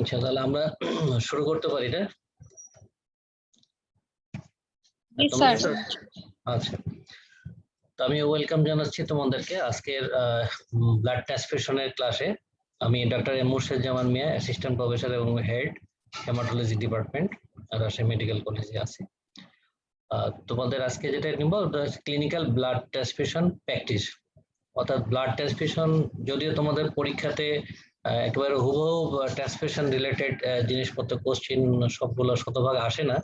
আচ্ছা, তাহলে আমরা শুরু করতে পারি না? আচ্ছা, তো আমি ওয়েলকাম জানাচ্ছি তোমাদেরকে আজকের ব্লাড ট্রান্সফিউশনের ক্লাসে। আমি ডক্টর এম মুর্শেদজামান মিয়া, অ্যাসিস্ট্যান্ট প্রফেসর এবং head haematology department, Rajshahi medical কলেজে আছি। তোমাদের আজকে যেটা নিব ক্লিনিক্যাল ব্লাড ট্রান্সফিউশন প্র্যাকটিস, অর্থাৎ ব্লাড ট্রান্সফিউশন যদিও তোমাদের পরীক্ষাতে একেবারে হুবহু ট্রান্সফিউশন রিলেটেড জিনিসপত্র কোশ্চিন সবগুলো শতভাগ আসে না,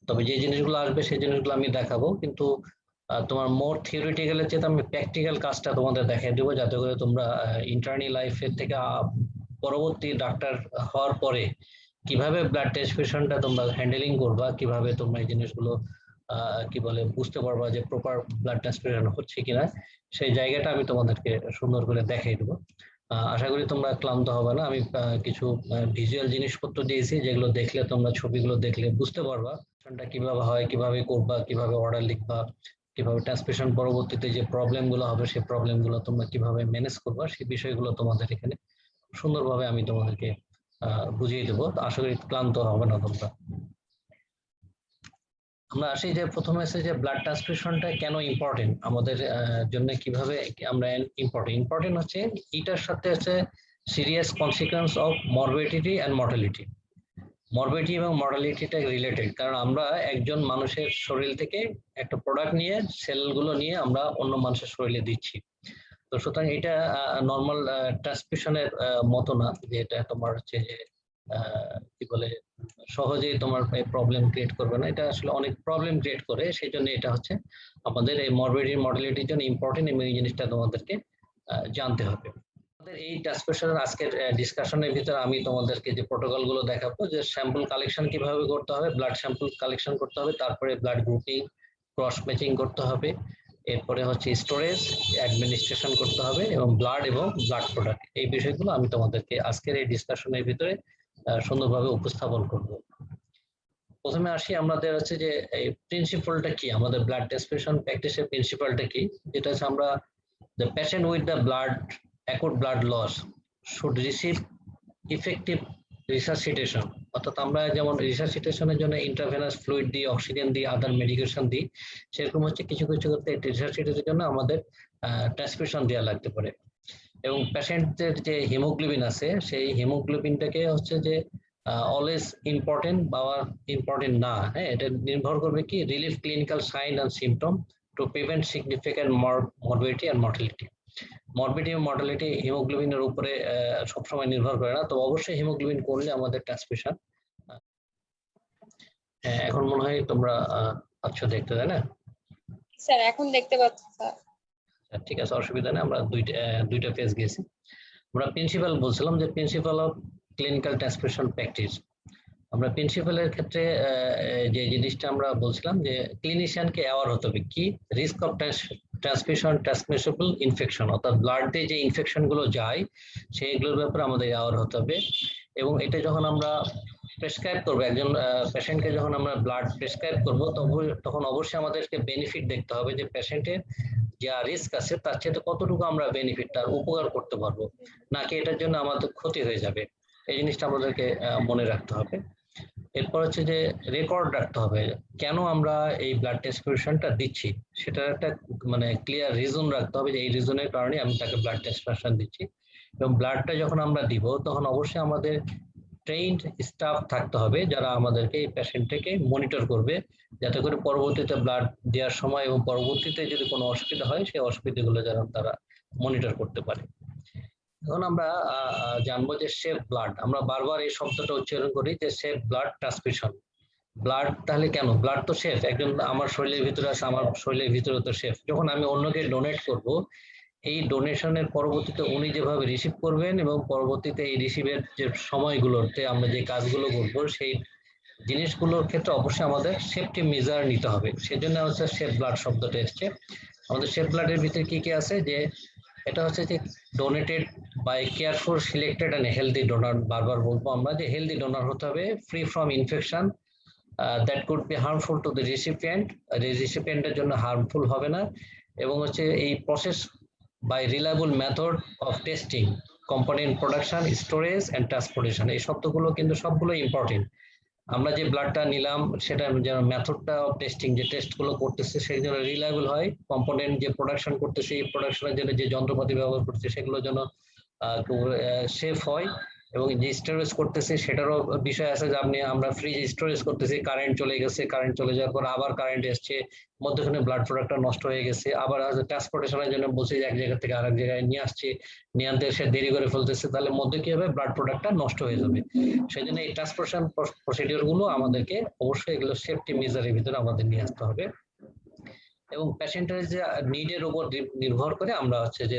তবে যে জিনিসগুলো আসবে সেই জিনিসগুলো আমি দেখাবো, কিন্তু তোমার মোর থিওরিটিক্যালের চেয়ে আমি প্র্যাকটিক্যাল কাজটা তোমাদের দেখাই দেবো, যাতে করে তোমরা ইন্টার্নি লাইফের থেকে পরবর্তী ডাক্তার হওয়ার পরে কিভাবে ব্লাড ট্রান্সফিউশনটা তোমরা হ্যান্ডেলিং করবা, কিভাবে তোমরা এই জিনিসগুলো কি বলে বুঝতে পারবা যে প্রপার ব্লাড ট্রান্সফিউশন হচ্ছে কিনা, সেই জায়গাটা আমি তোমাদেরকে সুন্দর করে দেখাই দেবো। আশা করি তোমরা ক্লান্ত হবে না। আমি কিছু ভিজুয়াল জিনিসপত্র দিয়েছি, যেগুলো দেখলে তোমরা ছবিগুলো দেখলে বুঝতে পারবা কিভাবে হয়, কিভাবে করবা, কিভাবে অর্ডার লিখবা, কিভাবে ট্রান্সমিশন পরবর্তীতে যে প্রবলেমগুলো হবে সেই প্রবলেমগুলো তোমরা কিভাবে ম্যানেজ করবা, সেই বিষয়গুলো তোমাদের এখানে সুন্দরভাবে আমি তোমাদেরকে বুঝিয়ে দেবো। আশা করি ক্লান্ত হবে না তোমরা। আমরা আসি যে প্রথমে আছে যে ব্লাড ট্রান্সফিউশনটা কেন ইম্পর্টেন্ট আমাদের জন্য, কিভাবে আমরা ইম্পর্টেন্ট হচ্ছে এটার সাথে আছে serious consequence of morbidity and mortality. Morbidity এবং মর্টালিটিটা রিলেটেড, কারণ আমরা একজন মানুষের শরীর থেকে একটা প্রোডাক্ট নিয়ে, সেলগুলো নিয়ে আমরা অন্য মানুষের শরীরে দিচ্ছি। তো সুতরাং এটা নর্মাল ট্রান্সফিউশনের মতো না, যে এটা তোমার হচ্ছে যে কি বলে সহজেই তোমার প্রবলেম ক্রিয়েট করবে না, এটা আসলে অনেক প্রবলেম ক্রিয়েট করে। সেই জন্য এটা হচ্ছে আমাদের এই মরবিডিটি মর্টালিটির জন্য ইম্পর্টেন্ট, এবং এই জিনিসটা তোমাদেরকে জানতে হবে। এই ট্রান্সফিউশনের আজকের ডিসকাশনের ভিতরে আমি তোমাদেরকে যে প্রোটোকল গুলো দেখাবো, যে স্যাম্পল কালেকশন কিভাবে করতে হবে, ব্লাড স্যাম্পল কালেকশন করতে হবে, তারপরে ব্লাড গ্রুপিং, ক্রস ম্যাচিং করতে হবে, এরপরে হচ্ছে স্টোরেজ, অ্যাডমিনিস্ট্রেশন করতে হবে, এবং ব্লাড প্রোডাক্ট, এই বিষয়গুলো আমি তোমাদেরকে আজকের এই ডিসকাশনের ভিতরে সুন্দরভাবে উপস্থাপন করব। প্রথমে আসি আমাদের হচ্ছে যে এই প্রিন্সিপালটা কি, আমাদের ব্লাড ট্রান্সফিউশন প্র্যাকটিসের প্রিন্সিপালটা কি, যেটা হচ্ছে আমরা the patient with the acute blood loss should receive effective resuscitation, অর্থাৎ আমরা যেমন রিসাসিটেশনের জন্য ইন্ট্রাভেনাস ফ্লুইড দিই, অক্সিজেন দিই, আদার মেডিকেশন দিই, সেরকম হচ্ছে কিছু কিছু ক্ষেত্রে রিসাসিটেশনের জন্য আমাদের ট্রান্সফিউশন দেওয়া লাগতে পারে। এবং পেশেন্টের যে হিমোগ্লোবিন আছে, সেই হিমোগ্লোবিনটাকে হচ্ছে যে অলওয়েজ ইম্পর্টেন্ট বা ইম্পর্টেন্ট না, হ্যাঁ, এটা নির্ভর করবে কি relief clinical sign and symptom to prevent significant morbidity and mortality. Morbidity এবং মর্টালিটি হিমোগ্লোবিনের উপরে সবসময় নির্ভর করে না, তো অবশ্যই হিমোগ্লোবিন করলে আমাদের ট্রান্সফিউশন। হ্যাঁ, এখন মনে হয় তোমরা পাচ্ছ দেখতে, তাই না? স্যার এখন দেখতে পাচ্ছি স্যার। ঠিক আছে, অসুবিধা নেই। আমরা দুইটা পেজ গেছি। আমরা প্রিন্সিপাল বলছিলাম যে principal of clinical transfusion practice. আমরা প্রিন্সিপালের ক্ষেত্রে যে জিনিসটা আমরা বলছিলাম যে ক্লিনিশিয়ানকে অ্যাওয়ার হতে হবে কি রিস্ক অফ ট্রান্সমিশন ট্রান্সমিসেবল ইনফেকশন, অর্থাৎ ব্লাড দিয়ে যে ইনফেকশন গুলো যায় সেইগুলোর ব্যাপারে আমাদের অ্যাওয়ার হতে হবে। এবং এটা যখন আমরা প্রেসক্রাইব করবো, একজন পেশেন্টকে যখন আমরা ব্লাড প্রেসক্রাইব করবো, তখন অবশ্যই আমাদেরকে বেনিফিট দেখতে হবে, যে পেশেন্টের যা রিস্ক আছে তার চেয়ে কতটুকু আমরা বেনিফিট, তার উপকার করতে পারবো, নাকি এটার জন্য আমাদের ক্ষতি হয়ে যাবে, এই জিনিসটা আমাদেরকে মনে রাখতে হবে। এরপর হচ্ছে যে রেকর্ড রাখতে হবে, কেন আমরা এই ব্লাড ট্রান্সফিউশনটা দিচ্ছি সেটার একটা মানে ক্লিয়ার রিজন রাখতে হবে, যে এই রিজনের কারণে আমি তাকে ব্লাড ট্রান্সফিউশন দিচ্ছি। এবং ব্লাডটা যখন আমরা দিব তখন অবশ্যই আমাদের ট্রেইনড স্টাফ থাকতে হবে, যারা আমাদেরকে এই পেশেন্টটাকে মনিটর করবে, যাতে করে পরবর্তীতে ব্লাড দেওয়ার সময় এবং পরবর্তীতে যদি কোনো অসুবিধা হয় সেই অসুবিধাগুলো যেন তারা মনিটর করতে পারে। এখন আমরা জানবো যে সেফ ব্লাড, আমরা বারবার এই শব্দটা উচ্চারণ করি যে সেফ ব্লাড ট্রান্সফিউশন। ব্লাড তাহলে কেন? ব্লাড তো সেফ, একজন আমার শরীরের ভিতরে আছে, আমার শরীরের ভিতরে তো সেফ। যখন আমি অন্যকে ডোনেট করব, এই ডোনেশনের পরবর্তীতে উনি যেভাবে রিসিভ করবেন এবং পরবর্তীতে এই রিসিভের যে সময়গুলোতে আমরা যে কাজগুলো করবো সেই জিনিসগুলোর ক্ষেত্রে অবশ্যই আমাদের সেফটি মেজার নিতে হবে। সেজন্য হচ্ছে সেফ ব্লাড শব্দটা এসছে। আমাদের সেফ ব্লাডের ভিতরে কি কি আছে, যে এটা হচ্ছে যে donated by careful selected and healthy donor. বারবার বলবো আমরা যে হেলদি ডোনার হতে হবে, free from infection that could be harmful to the recipient, রিসিপিয়েন্টের জন্য হার্মফুল হবে না। এবং হচ্ছে এই process by reliable method of testing, component production, storage and transportation, এই শব্দগুলো কিন্তু সবগুলো ইম্পর্টেন্ট। আমরা যে ব্লাডটা নিলাম সেটা যেন মেথডটা অফ টেস্টিং, যে টেস্টগুলো করতেছে সেই জন্য রিলায়েবল হয়, কম্পোনেন্ট যে প্রোডাকশন করতেছে এই প্রোডাকশনের জন্য যে যন্ত্রপাতি ব্যবহার করছে সেগুলো যেন সেফ হয়, এবং যে স্টোরেজ করতেছে সেটারও বিষয় আছে যে আমরা ফ্রিজ স্টোরেজ করতেছি, কারেন্ট চলে গেছে, কারেন্ট চলে যাওয়ার পর আবার কারেন্ট এসছে, মধ্যখানে ব্লাড প্রোডাক্টটা নষ্ট হয়ে গেছে, আবার ট্রান্সপোর্টেশনের জন্য বলছে যে এক জায়গা থেকে আরেক জায়গায় নিয়ে আসছে, নিয়ে আনতে এসে দেরি করে ফেলতেছে, তাহলে মধ্যে কি হবে, ব্লাড প্রোডাক্টটা নষ্ট হয়ে যাবে। সেই জন্য এই ট্রান্সপোর্টেশন প্রসিডিওর গুলো আমাদেরকে অবশ্যই এগুলো সেফটি মেজারের ভিতরে আমাদের নিয়ে আসতে হবে, এবং পেশেন্টের যে নিডের উপর নির্ভর করে আমরা হচ্ছে যে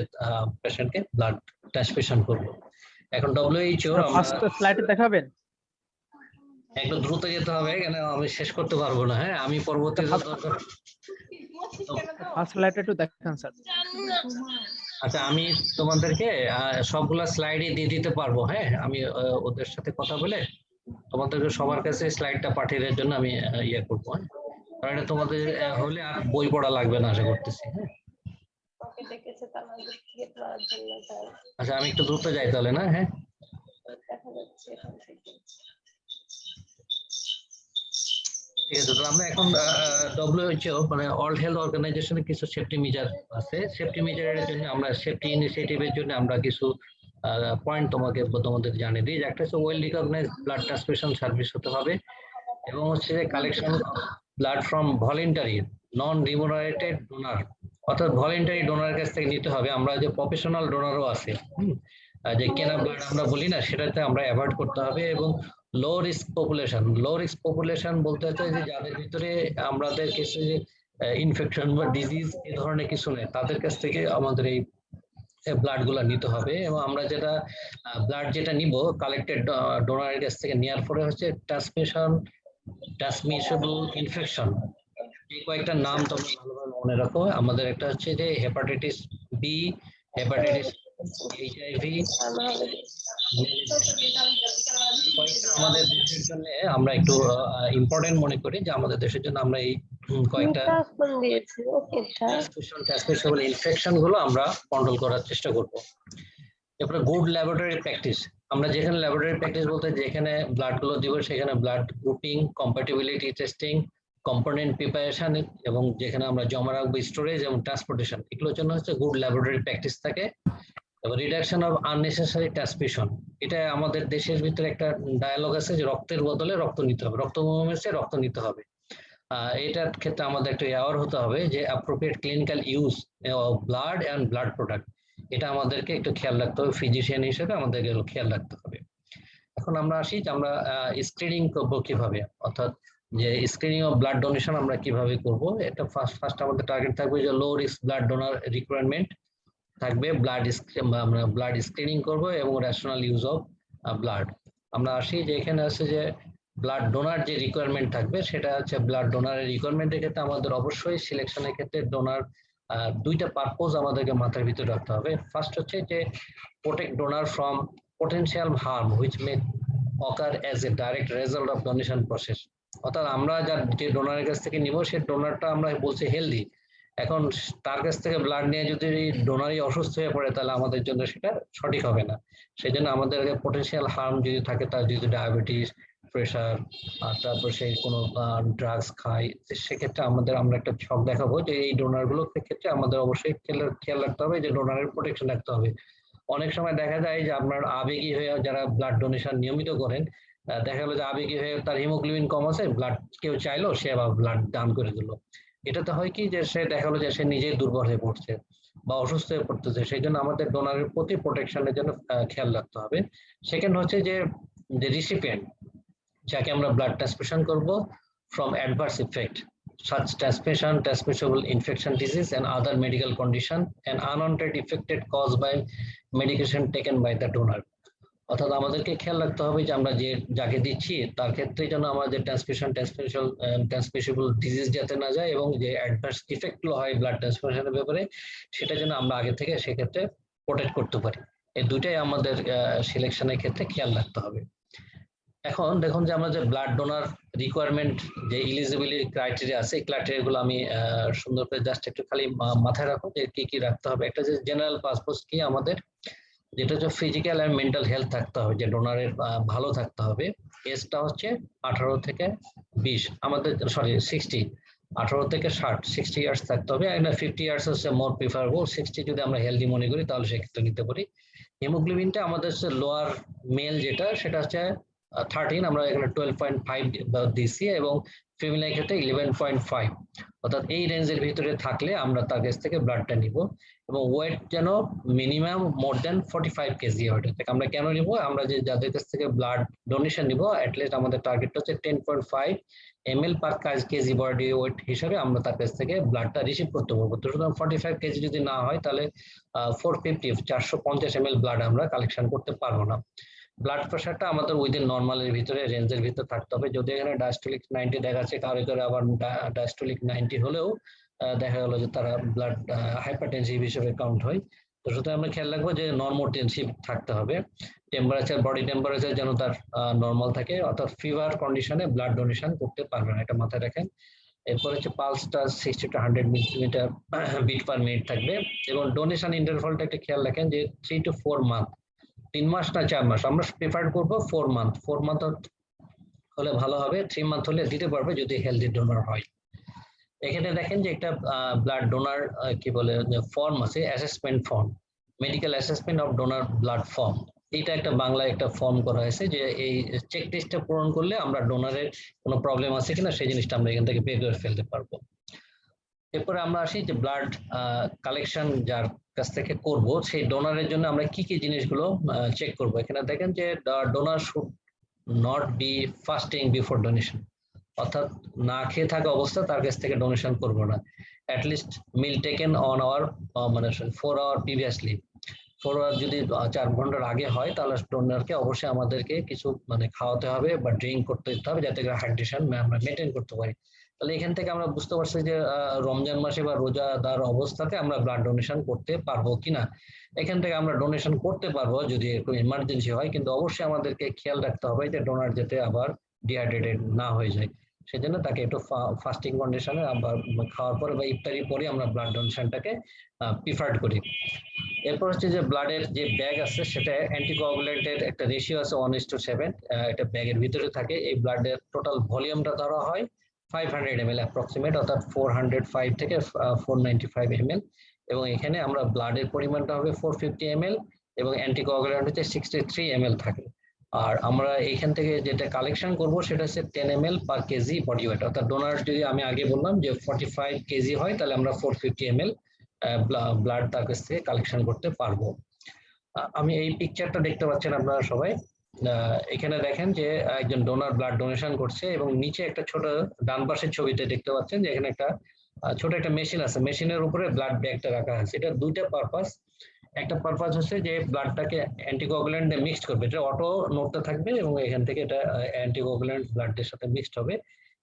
পেশেন্টকে ব্লাড ট্রান্সফিউশন করব। এখন ডব্লিউএইচও ফার্স্ট স্লাইডে দেখাবেন, একটু দ্রুত যেতে হবে, কেন আমি শেষ করতে পারবো না। হ্যাঁ, আমি পরবর্তীতে ফার্স্ট স্লাইডে একটু দেখান স্যার। আচ্ছা, আমি তোমাদেরকে সবগুলা স্লাইডই দিয়ে দিতে পারবো। হ্যাঁ, আমি ওদের সাথে কথা বলে তোমাদেরকে সবার কাছে স্লাইডটা পাঠিয়ে দেওয়ার জন্য আমি ইয়ে করবো। হ্যাঁ, কারণ এটা তোমাদের হলে আর বই পড়া লাগবে না আশা করতেছি। হ্যাঁ, আচ্ছা, আমি একটু দ্রুত যাই তাহলে না। হ্যাঁ, ঠিক আছে। তো আমরা এখন ডব্লিউএইচও মানে ওয়ার্ল্ড হেলথ অর্গানাইজেশনের কিছু সেফটি মেজার আছে, সেফটি মেজারের জন্য আমরা সেফটি ইনিশিয়েটিভের জন্য আমরা কিছু পয়েন্ট তোমাদের জানিয়ে দিই। একটা হচ্ছে well recognise blood transfusion service হতে হবে, এবং হচ্ছে যে collection blood from voluntary non remunerated donor, অর্থাৎ ভলেন্টারি ডোনারের কাছ থেকে নিতে হবে। আমরা যে প্রফেশনাল ডোনারও আছে, যে কেনা ব্লাড আমরা বলি না, সেটাতে আমরা অ্যাভয়েড করতে হবে। এবং লো রিস্ক পপুলেশন বলতে হচ্ছে যে যাদের ভিতরে আমাদের কিছু যে ইনফেকশন বা ডিজিজ এই ধরনের কিছু নেই, তাদের কাছ থেকে আমাদের এই ব্লাড গুলা নিতে হবে। এবং আমরা যেটা ব্লাড যেটা নিব কালেক্টেড ডোনারের কাছ থেকে নেওয়ার পরে হচ্ছে ট্রান্সমিসেবল ইনফেকশন, এই কয়েকটা নাম তোমরা ভালোভাবে মনে রাখো। আমাদের একটা হচ্ছে যে হেপাটাইটিস বি, হেপাটাইটিস এইচআইভি, আমাদের দেশের জন্য আমরা একটু ইম্পর্টেন্ট মনে করি যে আমাদের দেশের জন্য আমরা এই কয়েকটা ট্রান্সমিসেবল ইনফেকশন গুলো আমরা কন্ট্রোল করার চেষ্টা করব। এরপরে গুড ল্যাবরেটরি প্র্যাকটিস, আমরা যেখানে ল্যাবরেটরি প্র্যাকটিস বলতে যেখানে ব্লাড গুলো দিব সেখানে blood grouping, compatibility testing, component preparation, এবং যেখানে আমরা জমা রাখবো স্টোরেজ এবং ট্রান্সপোর্টেশন, এগুলোর জন্য হচ্ছে গুড ল্যাবরেটরি প্র্যাকটিস থাকে। এবং রিডাকশন অফ আননেসেসারি ট্রান্সফিউশন, এটা আমাদের দেশের ভিতরে একটা ডায়ালগ আছে যে রক্তের বদলে রক্ত নিতে হবে, রক্ত কমেছে রক্ত নিতে হবে। এটার ক্ষেত্রে আমাদের একটু অ্যাওয়ার হতে হবে যে appropriate clinical use of blood and blood product, এটা আমাদেরকে একটু খেয়াল রাখতে হবে, ফিজিশিয়ান হিসেবে আমাদেরকে খেয়াল রাখতে হবে। এখন আমরা আসি যে আমরা স্ক্রিনিং করবো কিভাবে, অর্থাৎ যে স্ক্রিনিং অফ ব্লাড ডোনেশন আমরা কিভাবে করব। এটা ফার্স্ট আমাদের টার্গেট থাকবে যে low risk blood donor requirement থাকবে, আমরা ব্লাড স্ক্রিনিং করব এবং রেশনাল ইউজ অফ ব্লাড। আমরা আসি যে এখানে আছে যে ব্লাড ডোনার যে রিকোয়ারমেন্ট থাকবে, সেটা হচ্ছে ব্লাড ডোনারের রিকোয়ারমেন্টের ক্ষেত্রে আমাদের অবশ্যই সিলেকশনের ক্ষেত্রে ডোনার দুইটা পারপোজ আমাদেরকে মাথার ভিতরে রাখতে হবে। ফার্স্ট হচ্ছে যে protect donor from potential harm which may occur as a direct result of donation process, অর্থাৎ আমরা যে ডোনারের কাছ থেকে নিব সেই ডোনারটা আমরা বলছি হেলদি, এখন তার কাছ থেকে ব্লাড নিয়ে যদি ডোনারই অসুস্থ হয়ে পড়ে তাহলে আমাদের জন্য সেটা সঠিক হবে না। সেই জন্য আমাদের পটেনশিয়াল হার্ম যদি থাকে, তার যদি ডায়াবেটিস, প্রেশার, আর তারপর সেই কোনো ড্রাগস খায়, সেক্ষেত্রে আমরা একটা ছক দেখাবো যে এই ডোনার গুলোর ক্ষেত্রে আমাদের অবশ্যই খেয়াল রাখতে হবে যে ডোনারের প্রোটেকশন রাখতে হবে। অনেক সময় দেখা যায় যে আপনার আবেগী হয়ে যারা ব্লাড ডোনেশন নিয়মিত করেন, দেখা গেলো যে আবেগী হয়ে তার হিমোগ্লোবিন কম আছে, ব্লাড কেউ চাইলো সে আবার ব্লাড দান করে দিল। এটাতে হয় কি যে সে দেখা গেলো যে সে নিজেই দুর্বল হয়ে পড়ছে বা অসুস্থ হয়ে পড়তেছে, সেই জন্য আমাদের ডোনারের প্রতি প্রোটেকশনের জন্য খেয়াল রাখতে হবে। সেকেন্ড হচ্ছে যে রিসিপিয়েন্ট যাকে আমরা ব্লাড ট্রান্সফিউশন করব from adverse effect such transmissible infection disease and other medical condition and unwanted effect caused by medication taken by the donor, অর্থাৎ আমাদেরকে খেয়াল রাখতে হবে যে আমরা যাকে দিচ্ছি তার ক্ষেত্রে যেন আমাদের ট্রান্সমিসেবল ডিজিজ যাতে না যায়, এবং যে অ্যাডভার্স ইফেক্ট গুলো হয় ব্লাড ট্রান্সফিউশনের ব্যাপারে সেটা যেন আমরা আগে থেকে সেক্ষেত্রে প্রোটেক্ট করতে পারি। এই দুইটাই আমাদের সিলেকশনের ক্ষেত্রে খেয়াল রাখতে হবে। এখন দেখুন যে আমরা যে ব্লাড ডোনার রিকোয়ারমেন্ট যে এলিজিবিলিটি ক্রাইটেরিয়া আছে, এই ক্রাইটেরিয়া গুলো আমি সুন্দর করে জাস্ট একটু খালি মাথায় রাখো যে কি কি রাখতে হবে। একটা যে জেনারেল পারপোজ কি আমাদের, যেটা হচ্ছে ফিজিক্যাল অ্যান্ড মেন্টাল হেলথ থাকতে হবে, যে ডোনারের ভালো থাকতে হবে। এজটা হচ্ছে 18 থেকে 20, আমাদের সরি 60, 18 থেকে 60 ইয়ার্স থাকতে হবে। এখানে 50 ইয়ার্স হচ্ছে মোর প্রিফারেবল, 60 যদি আমরা হেলদি মনে করি তাহলে সেক্ষেত্রে নিতে পারি। হিমোগ্লোবিনটা আমাদের হচ্ছে লোয়ার মেল যেটা, সেটা হচ্ছে 13, আমরা এখানে 12.5 দিচ্ছি, এবং ফিমেলের ক্ষেত্রে 11.5, অর্থাৎ এই রেঞ্জের ভিতরে থাকলে আমরা তার কাছ থেকে ব্লাডটা নিব। এবং ওয়েট যেন মিনিমাম মোর দেন 45 কেজি ওয়েট থেকে। আমরা কেন নিব, আমরা যে যাদের কাছ থেকে ব্লাড ডোনেশন নিব অ্যাটলিস্ট আমাদের টার্গেটটা হচ্ছে 10.5 ml পার কেজি বডি ওয়েট হিসাবে আমরা তার কাছ থেকে ব্লাডটা রিসিভ করতে পারবো। তো সুতরাং 45 কেজি যদি না হয় তাহলে 450 ml ব্লাড আমরা কালেকশন করতে পারবো না। ব্লাড প্রেশারটা আমাদের উইদিন নর্মালের ভিতরে, রেঞ্জের ভিতরে থাকতে হবে। যদি এখানে ডায়াস্টোলিক 90 দেখাচ্ছে, কারো কারো আবার ডায়াস্টোলিক 90 হলেও দেখা গেল যে তারা ব্লাড হাইপারটেনসিভ হিসেবে কাউন্ট হয়। তো সুতরাং আমরা খেয়াল রাখবো যে নর্মোটেনসিভ থাকতে হবে, টেম্পারেচার, বডি টেম্পারেচার যেন তার নর্মাল থাকে, অর্থাৎ ফিভার কন্ডিশনে ব্লাড ডোনেশন করতে পারবে না, এটা মাথায় রাখেন। এরপর হচ্ছে পালসটা 60 to 100 millimetre beat per minute থাকবে। এবং ডোনেশন ইন্টারভালটা একটা খেয়াল রাখেন যে 3 to 4 মান্থ, 3 মাস না 4 মাস, আমরা প্রেফার করবো 4 মান্থ। 4 মান্থ হলে ভালো হবে, 3 মান্থ হলে দিতে পারবে যদি হেলদি ডোনার হয়। এখানে দেখেন যে একটা ব্লাড ডোনার কি বলে ফর্ম আছে, assessment form, medical assessment of donor blood form. এটা একটা বাংলায় একটা ফর্ম করা হয়েছে, যে এই চেক লিস্টটা পূরণ করলে আমরা ডোনারের কোনো প্রবলেম আছে কিনা সেই জিনিসটা আমরা এখান থেকে বের করে ফেলতে পারবো। এরপরে আমরা আসি যে ব্লাড কালেকশন যার কাছ থেকে করব, সেই ডোনারের জন্য আমরা কি কি জিনিসগুলো চেক করব। এখানে দেখেন যে donor should not be fasting before donation, অর্থাৎ না খেয়ে থাকা অবস্থা তার কাছ থেকে ডোনেশন করবো না। At least meal taken on hour মানে 4 আওয়ার প্রিভিয়াসলি, 4 আওয়ার যদি 4 ঘন্টার আগে হয় তাহলে ডোনারকে অবশ্যই আমাদেরকে কিছু মানে খাওয়াতে হবে বা ড্রিঙ্ক করতে দিতে হবে, যাতে করে হাইড্রেশন আমরা মেনটেন করতে পারি। তাহলে এখান থেকে আমরা বুঝতে পারছি যে রমজান মাসে বা রোজাদার অবস্থাতে আমরা ব্লাড ডোনেশন করতে পারবো কিনা। এখান থেকে আমরা ডোনেশন করতে পারবো যদি একটু ইমার্জেন্সি হয়, কিন্তু অবশ্যই আমাদেরকে খেয়াল রাখতে হবে যে ডোনার যাতে আবার ডিহাইড্রেটেড না হয়ে যায়। সেজন্য তাকে একটু ফাস্টিং কন্ডিশনে আবার খাওয়ার পরে বা ইফতারির পরে আমরা ব্লাড ডোনেশনটাকে প্রিফার্ড করি। এরপর হচ্ছে যে ব্লাডের যে ব্যাগ আছে সেটা অ্যান্টিকোয়াগুলেন্টের একটা রেশিও আছে 1:7, এটা ব্যাগের ভিতরে থাকে। এই ব্লাডের টোটাল ভলিউমটা ধরা হয় 500 ml অ্যাপ্রক্সিমেট, অর্থাৎ 405 থেকে 495 ml। এবং এখানে আমরা ব্লাডের পরিমাণটা হবে 450 ml এবং অ্যান্টিকোয়াগুলেন্ট হচ্ছে 63 ml থাকে। আর আমরা এইখান থেকে যেটা কালেকশন করব সেটা হচ্ছে 10 ml পার কেজি বডি ওয়েট, অর্থাৎ ডোনার যদি আমি আগে বললাম যে 45 কেজি হয় তাহলে আমরা 450 ml ব্লাড তার কাছ থেকে কালেকশন করতে পারবো। আমি এই পিকচারটা দেখতে পাচ্ছেন আপনারা সবাই। এখানে দেখেন যে একজন ডোনার ব্লাড ডোনেশন করছে এবং নিচে একটা ছোট ডান পাশের ছবিতে দেখতে পাচ্ছেন যে এখানে একটা ছোট একটা মেশিন আছে, মেশিনের উপরে ব্লাড ব্যাগটা রাখা আছে। এটা দুইটা পারপাস, একটা পারপাস হচ্ছে যে ব্লাডটাকে অ্যান্টিকোয়াগুলেন্ট দিয়ে মিক্সড করবে, এটা অটো নড়তে থাকবে এবং এখান থেকে এটা অ্যান্টিকোয়াগুলেন্ট ব্লাডের সাথে মিক্সড হবে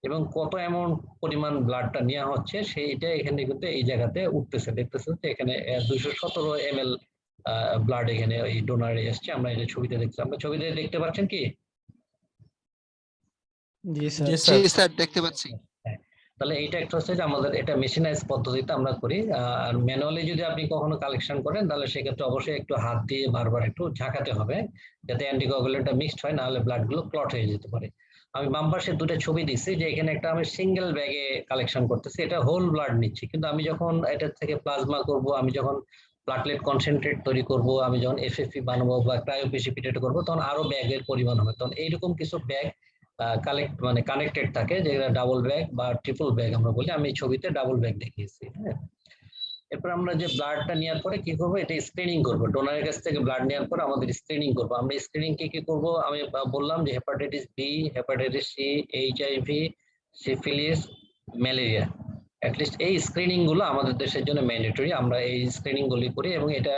এবং কত অ্যামাউন্ট পরিমাণ ব্লাডটা নেওয়া হচ্ছে সেইটা এখানে কিন্তু এই জায়গাতে উঠতেছে, দেখতেছেন যে এখানে 217 ml ব্লাড এখানে এই ডোনারে এসছে। আমরা এটা ছবিতে দেখছি, আমরা ছবিতে দেখতে পাচ্ছেন কি? জি স্যার দেখতে পাচ্ছি। তাহলে এইটা একটা হচ্ছে যে আমাদের এটা মেশিনাইজ পদ্ধতিতে আমরা করি। আর ম্যানুয়ালি যদি আপনি কখনো কালেকশন করেন তাহলে সেক্ষেত্রে অবশ্যই একটু হাত দিয়ে বারবার একটু ঝাঁকাতে হবে যাতে অ্যান্টিকোয়াগুলেন্টটা মিক্সড হয়, না হলে ব্লাড গুলো ক্লট হয়ে যেতে পারে। আমি বাম পাশে দুটো ছবি দিচ্ছি যে এখানে একটা আমি সিঙ্গেল ব্যাগে কালেকশন করতেছি, এটা হোল ব্লাড নিচ্ছি, কিন্তু আমি যখন এটা থেকে প্লাজমা করব, আমি যখন প্লাটলেট কনসেন্ট্রেট তৈরি করব, আমি যখন এফএফপি বানাবো বা ক্রায়োপ্রেসিপিটেট করবো তখন আরো ব্যাগের পরিমাণ হবে। তখন এইরকম কিছু ব্যাগ কানেক্টেড থাকে, যেগুলো ডাবল ব্যাগ বা ট্রিপল ব্যাগ আমরা বলি। আমি ছবিতে ডাবল ব্যাগ দেখিয়েছি। হ্যাঁ, এরপর আমরা যে ব্লাডটা নেওয়ার পরে কি করবো, এটা স্ক্রিনিং করবো। ডোনারের কাছ থেকে ব্লাড নেওয়ার পরে আমাদের স্ক্রিনিং করবো। আমরা স্ক্রিনিং কি করবো আমি বললাম যে hepatitis B, hepatitis C, HIV, syphilis, malaria, at least এই স্ক্রিনিং গুলো আমাদের দেশের জন্য ম্যান্ডেটরি। আমরা এই স্ক্রিনিং গুলি করি এবং এটা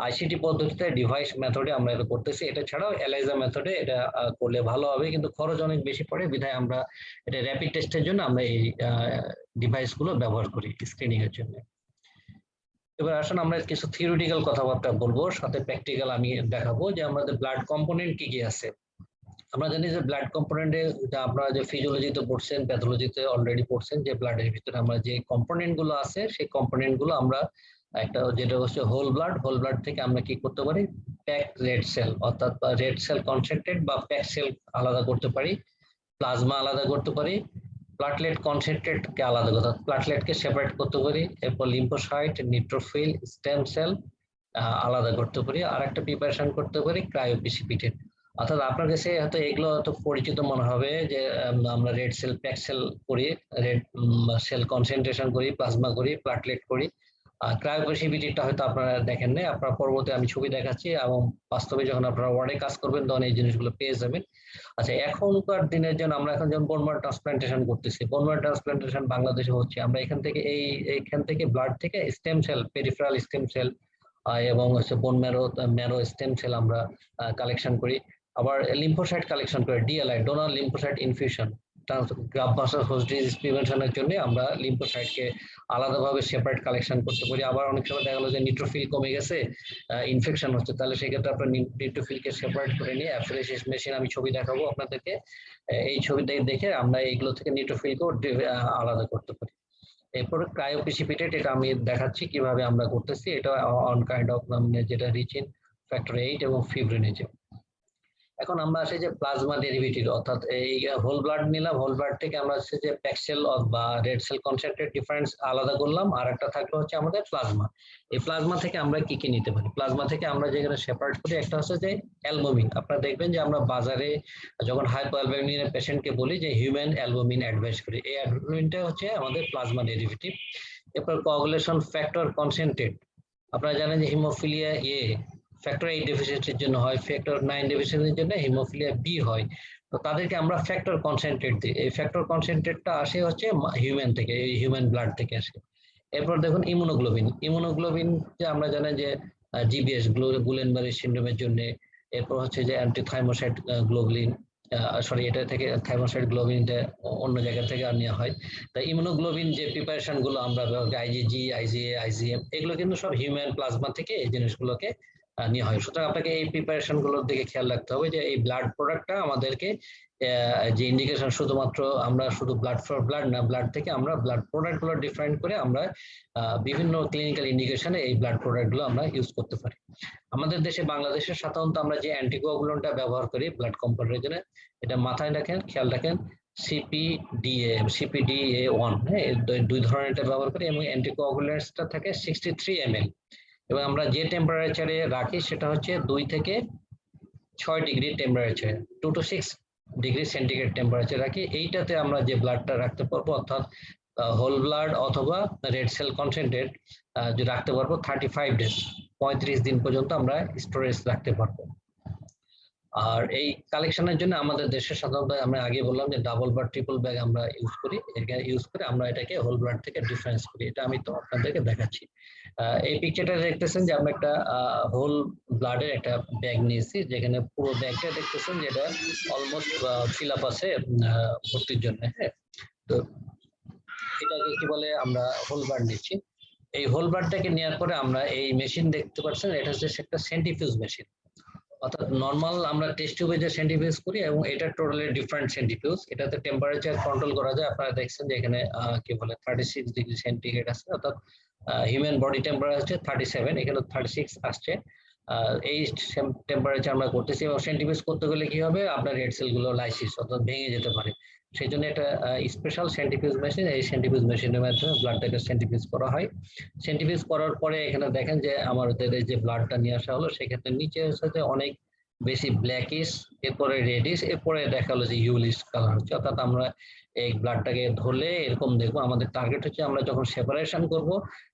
আইসিটি পদ্ধতিতে ডিভাইস মেথডে আমরা এটা করতেছি। এটা ছাড়াও এলাইজা মেথডে এটা করলে ভালো হবে, কিন্তু খরচ অনেক বেশি পড়ে, বিধায় আমরা এটা র্যাপিড টেস্টের জন্য আমরা এই ডিভাইস গুলো ব্যবহার করি স্ক্রিনিং এর জন্য। এবার আসুন আমরা কিছু থিওরিটিক্যাল কথাবার্তা বলবো, সাথে প্র্যাকটিক্যাল আমি দেখাবো যে আমাদের ব্লাড কম্পোনেন্ট কি কি আছে। আমরা জানি যে ব্লাড কম্পোনেন্টে আপনারা যে ফিজিওলজিতে পড়ছেন, প্যাথোলজিতে অলরেডি পড়ছেন যে ব্লাডের ভিতরে আমরা যে কম্পোনেন্ট গুলো আছে সেই কম্পোনেন্ট গুলো আমরা একটা যেটা হচ্ছে হোল ব্লাড থেকে আমরা কি করতে পারি, প্যাক রেড সেল অর্থাৎ রেড সেল কনসেন্ট্রেট বা প্যাক সেল আলাদা করতে পারি, প্লাজমা আলাদা করতে পারি, প্লাটলেট কনসেন্ট্রেটকে আলাদা করতে প্লাটলেটকে সেপারেট করতে পারি, এরপর লিম্ফোসাইট, নিউট্রোফিল, স্টেম সেল আলাদা করতে পারি, আর একটা প্রিপারেশন করতে পারি ক্রায়োপ্রেসিপিটেট। অর্থাৎ আপনার কাছে হয়তো এগুলো হয়তো পরিচিত মনে হবে যে আমরা রেড সেল প্যাক সেল করি, রেড সেল কনসেন্ট্রেশন করি, প্লাজমা করি, প্লাটলেট করি। ক্রায়োপ্রেসিপিটেটটা হয়তো আপনারা দেখেন নাই, আপনারা পরবর্তী আমি ছবি দেখাচ্ছি এবং বাস্তবে যখন আপনারা ওয়ার্ডে কাজ করবেন তখন এই জিনিসগুলো পেয়ে যাবেন। আচ্ছা, এখনকার দিনের জন্য আমরা এখন যেমন বোন ম্যারো ট্রান্সপ্লান্টেশন করতেছি, বোন ম্যারো ট্রান্সপ্লান্টেশন বাংলাদেশে হচ্ছে, আমরা এখান থেকে ব্লাড থেকে stem cell, peripheral stem cell এবং হচ্ছে বোন ম্যারো স্টেম সেল আমরা কালেকশন করি। আবার লিম্ফোসাইট কালেকশন করি, DLI, donor lymphocyte infusion, graft versus host disease প্রিভেনশনের জন্য আমরা লিম্ফোসাইটকে আলাদাভাবে সেপারেট কালেকশন করতে পারি। আবার অনেক সময় দেখা গেলো যে নিউট্রোফিল কমে গেছে, ইনফেকশন হচ্ছে, তাহলে সেক্ষেত্রে আপনার নিউট্রোফিলকে সেপারেট করে নিয়ে অ্যাফিলিয়েশন মেশিন আমি ছবি দেখাবো আপনাদেরকে, এই ছবি দেখে আমরা এইগুলো থেকে নিউট্রোফিলকেও আলাদা করতে পারি। এরপরে ক্রায়োপ্রেসিপিটেট, এটা আমি দেখাচ্ছি কিভাবে আমরা করতেছি। এটা অন কাইন্ড অফ যেটা রিচ ইন ফ্যাক্টর 8 এবং ফিব্রিনেজে। এখন আমরা আসি যে প্লাজমা ডেরিভেটিভ, অর্থাৎ এই হোল ব্লাড নিলাম, হোল ব্লাড থেকে আমরা হচ্ছে যে প্যাক সেল বা রেড সেল কনসেন্ট্রেট ডিফারেন্স আলাদা করলাম, আর একটা থাকলো হচ্ছে আমাদের প্লাজমা। এই প্লাজমা থেকে আমরা কি কি নিতে পারি, প্লাজমা থেকে আমরা যেখানে সেপারেট করি একটা হচ্ছে যে অ্যালবুমিন। আপনারা দেখবেন যে আমরা বাজারে যখন হাইপোঅ্যালবুমিনের পেশেন্টকে বলি যে হিউম্যান অ্যালবুমিন অ্যাডভাইস করি, এই অ্যালবুমিনটা হচ্ছে আমাদের প্লাজমা ডেরিভেটিভ। এরপর কোয়াগুলেশন ফ্যাক্টর কনসেন্ট্রেট, আপনারা জানেন যে হিমোফিলিয়া এ ফ্যাক্টর 8 ডেফিসিয়েন্সির জন্য হয়, ফ্যাক্টর 9 ডেফিসিয়েন্সির জন্য হিমোফিলিয়া বি হয়। তো তাদেরকে আমরা ফ্যাক্টর কনসেন্ট্রেট দিই। এই ফ্যাক্টর কনসেন্ট্রেটটা আসে হচ্ছে হিউম্যান থেকে, এই হিউম্যান ব্লাড থেকে আসে। এরপর দেখুন ইমিউনোগ্লোবিন যে আমরা জানি যে জিবিএস, গুলেনবারি সিনড্রোমের জন্য। এরপর হচ্ছে যে অ্যান্টিথাইমোসাইট গ্লোবুলিন, সরি এটা থেকে থাইমোসাইট গ্লোবিনটা অন্য জায়গা থেকে নেওয়া হয়। তাই ইমিউনোগ্লোবিন যে প্রিপারেশন গুলো আমরা আইজিজি, আইজিএ, আইজিএম, এগুলো কিন্তু সব হিউম্যান প্লাজমা থেকে এই জিনিসগুলোকে নেওয়া হয়। সুতরাং আপনাকে এই প্রিপারেশন গুলোর দিকে খেয়াল রাখতে হবে যে এই ব্লাড প্রোডাক্টটা আমাদেরকে যে ইন্ডিকেশন, শুধুমাত্র আমরা শুধু ব্লাড ফর ব্লাড না, ব্লাড থেকে আমরা ব্লাড প্রোডাক্ট গুলো ডিফাইন করে আমরা বিভিন্ন ক্লিনিক্যাল ইন্ডিকেশনে এই ব্লাড প্রোডাক্ট গুলো আমরা ইউজ করতে পারি। আমাদের দেশে, বাংলাদেশে সাধারণত আমরা যে অ্যান্টিকোয়াগুলেন্টটা ব্যবহার করি ব্লাড কম্পাউন্ডের জন্য, এটা মাথায় রাখেন, খেয়াল রাখেন, CPDA1, হ্যাঁ, দুই ধরনের এটা ব্যবহার করি এবং অ্যান্টিকোয়াগুলেন্টসটা থাকে 63 ml, এবং আমরা যে টেম্পারেচারে রাখি সেটা হচ্ছে 2 থেকে 6 degree temperature, 2 to 6 degree centigrade temperature রাখি। এইটাতে আমরা যে ব্লাডটা রাখতে পারবো, অর্থাৎ হোল ব্লাড অথবা রেড সেল কনসেন্ট্রেট যে রাখতে পারবো 35 ডেজ, 35 দিন পর্যন্ত আমরা স্টোরেজ রাখতে পারবো। আর এই কালেকশনের জন্য আমাদের দেশে সাধারণত আমরা আগে বললাম যে ডাবল বা ট্রিপল ব্যাগ আমরা ইউজ করি, ইউজ করে আমরা এটাকে হোল ব্লাড থেকে ডিফারেন্স করি। এটা আমি তো আপনাদেরকে দেখাচ্ছি। এই পিকচারটা দেখতেছেন যে আমরা একটা হোল ব্লাডের একটা ব্যাগ নিয়েছি, যেখানে পুরো ব্যাগটা দেখতেছেন যেটা অলমোস্ট ফিল আপ আছে ভর্তির জন্য। হ্যাঁ, তো এটাকে কি বলে, আমরা হোল ব্লাড নিচ্ছি। এই হোল ব্লাডটাকে নেওয়ার পরে আমরা এই মেশিন দেখতে পাচ্ছেন, এটা হচ্ছে একটা সেন্ট্রিফিউজ মেশিন। অর্থাৎ নর্মাল আমরা টেস্ট টিউবে যে সেন্ট্রিফিউজ করি এবং এটা টোটালি ডিফারেন্ট সেন্ট্রিফিউজ। এটাতে টেম্পারেচার কন্ট্রোল করা যায়। আপনারা দেখছেন যে এখানে কি বলে 36 ডিগ্রি সেন্টিগ্রেড আছে, অর্থাৎ হিউম্যান বডি টেম্পারেচার 37, এখানে 36 আসছে। এই টেম্পারেচার আমরা করতেছি, এবং সেন্ট্রিফিউজ করতে গেলে কি হবে, আপনার রেড সেলগুলো লাইসিস অর্থাৎ ভেঙে যেতে পারে। সেই জন্য একটা স্পেশাল সেন্ট্রিফিউজ মেশিন, এই সেন্ট্রিফিউজ মেশিনের মাধ্যমে ব্লাডটাকে সেন্ট্রিফিউজ করা হয়। সেন্ট্রিফিউজ করার পরে এখানে দেখেন যে আমাদের যে ব্লাডটা নিয়ে আসা হলো, সেক্ষেত্রে নিচে হচ্ছে অনেক বেশি ব্ল্যাকিশ, এরপরে রেডিশ, এরপরে দেখা হলো যে ইউলিশ কালার হচ্ছে। অর্থাৎ আমরা এই ব্লাডটাকে ধরলে এরকম দেখবো। আমাদের টার্গেট হচ্ছে আমরা যখন সেপারেশন করব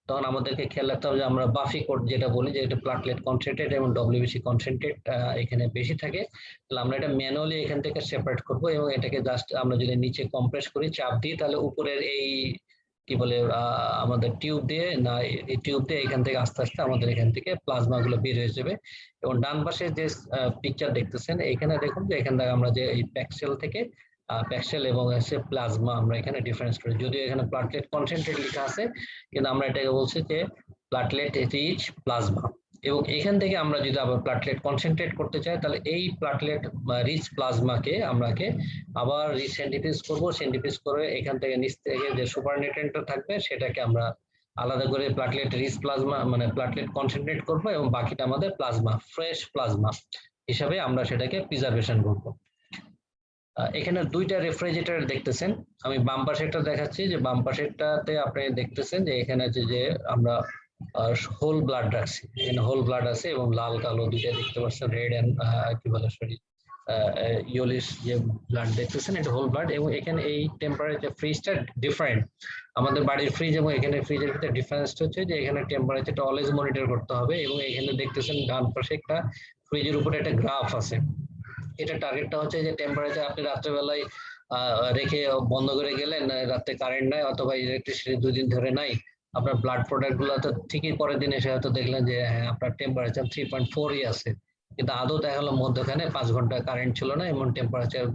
তখন আমাদেরকে খেয়াল রাখতে হবে যে আমরা বাফি কোড যেটা বলি, যে এটা প্লাটলেট কনসেন্ট্রেট এবং ডব্লিউবিসি কনসেন্ট্রেট এখানে বেশি থাকে, তাহলে আমরা এটা ম্যানুয়ালি এখান থেকে সেপারেট করব, এবং এটাকে জাস্ট আমরা যদি নিচে কম্প্রেস করি, চাপ দিই, তাহলে উপরের এই কি বলে আমাদের টিউব দিয়ে না, এই টিউব দিয়ে এখান থেকে আস্তে আস্তে আমাদের এখান থেকে প্লাজমা গুলো বের হয়ে যাবে। এবং ডান পাশে যে পিকচার দেখতেছেন, এখানে দেখুন যে এখান থেকে আমরা যে এই প্যাক্সেল থেকে প্যাক্সেল এবং এসে প্লাজমা আমরা এখানে ডিফারেন্স করি। যদিও এখানে প্লাটলেট কনসেন্ট্রেট লেখা আছে, কিন্তু আমরা এটাকে বলছি যে প্লাটলেট রিচ প্লাজমা। এবং এখান থেকে আমরা যদি আবার প্লাটলেট কনসেন্ট্রেট করতে চাই, তাহলে এই প্লাটলেট রিচ প্লাজমাকে আমরাকে আবার সেন্ট্রিফিউজ করব। সেন্ট্রিফিউজ করে এখান থেকে নিচ থেকে যে সুপারনেটেন্টটা থাকবে সেটাকে আমরা আলাদা করে প্লাটলেট রিচ প্লাজমা মানে প্লাটলেট কনসেন্ট্রেট করবো এবং বাকিটা আমাদের প্লাজমা ফ্রেশ প্লাজমা হিসাবে আমরা সেটাকে প্রিজার্ভেশন করবো। এখানে দুইটা রেফ্রিজারেটর দেখতেছেন, আমি বাম পাশেরটা দেখাচ্ছি যে বাম পাশেরটাতে আপনি দেখতেছেন যে এখানে আছে যে আমরা হোল ব্লাড রাখছি, এখানে হোল ব্লাড আছে এবং লাল কালো দুইটা দেখতে পাচ্ছেন, রেড এন্ড কি বলে সরি ইয়েলোইশ যে ব্লাড দেখতেছেন এটা হোল ব্লাড। এবং এখানে এই টেম্পারেচার ফ্রিজটা ডিফারেন্ট, আমাদের বাড়ির ফ্রিজ এবং এখানে ফ্রিজের ভিতরে ডিফারেন্সটা হচ্ছে যে এখানে টেম্পারেচারটা অলওয়েজ মনিটর করতে হবে। এবং এখানে দেখতেছেন ডান পাশে একটা ফ্রিজের উপরে একটা গ্রাফ আছে, এটা টার্গেটটা হচ্ছে যে টেম্পারেচার আপনি রাত্রেবেলায় রেখে বন্ধ করে গেলেন, রাতে কারেন্ট নাই অথবা ইলেকট্রিসিটি 2 দিন ধরে নাই, আপনার ব্লাড প্রোডাক্ট গুলো তো ঠিকই পরের দিন এসে হয়তো দেখলেন যে হ্যাঁ আপনার টেম্পারেচার 3.4ই আছে, কিন্তু আদৌ দেখা গেলো মধ্যখানে 5 ঘন্টা কারেন্ট ছিল না, এমন টেম্পারেচার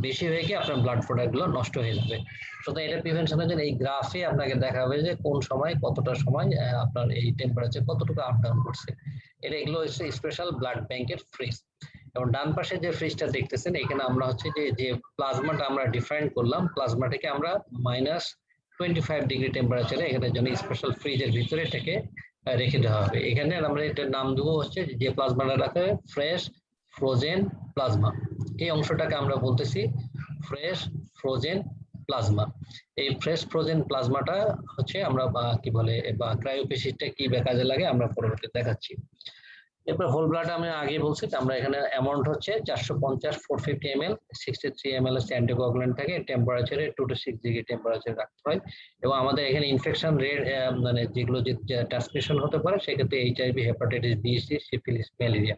বেশি হয়ে গিয়ে আপনার ব্লাড প্রোডাক্ট গুলো নষ্ট হয়ে যাবে। সুতরাং এটা প্রিভেনশনের জন্য এই গ্রাফে আপনাকে দেখাবে যে কোন সময় কতটা সময় আপনার এই টেম্পারেচার কতটুকু আপ ডাউন করছে। এগুলো হচ্ছে স্পেশাল ব্লাড ব্যাংকের ফ্রিজ। এবং ডান পাশে যে ফ্রিজটা দেখতেছেন এখানে আমরা হচ্ছে যে প্লাজমাটা আমরা ডিফাইন করলাম, প্লাজমাটাকে আমরা -25 ডিগ্রি টেম্পারেচারে এখানে জন্য স্পেশাল ফ্রিজের ভিতরে এটাকে রেখে দেওয়া হবে। এখানে আমরা এটার নাম দেবো হচ্ছে যে প্লাজমাটা রাখে ফ্রেশ ফ্রোজেন প্লাজমা, এই অংশটাকে আমরা বলতেছি ফ্রেশ ফ্রোজেন প্লাজমা। এই ফ্রেশ ফ্রোজেন প্লাজমাটা হচ্ছে আমরা কি বলে বা ক্রায়োপ্রেসিসটা কি কাজে লাগে আমরা পরবর্তীতে দেখাচ্ছি। এরপর হোল ব্লাড আমি আগে বলছি আমরা এখানে অ্যামাউন্ট হচ্ছে 450 450 ml, 63 ml হচ্ছে অ্যান্টিকোয়াগুলেন্ট থাকে, টেম্পারেচারে 2 to 6 ডিগ্রি টেম্পারেচার রাখতে হয়। এবং আমাদের এখানে ইনফেকশন রেট মানে যেগুলো যে ট্রান্সমিশন হতে পারে সেক্ষেত্রে HIV, hepatitis B, C, syphilis, malaria.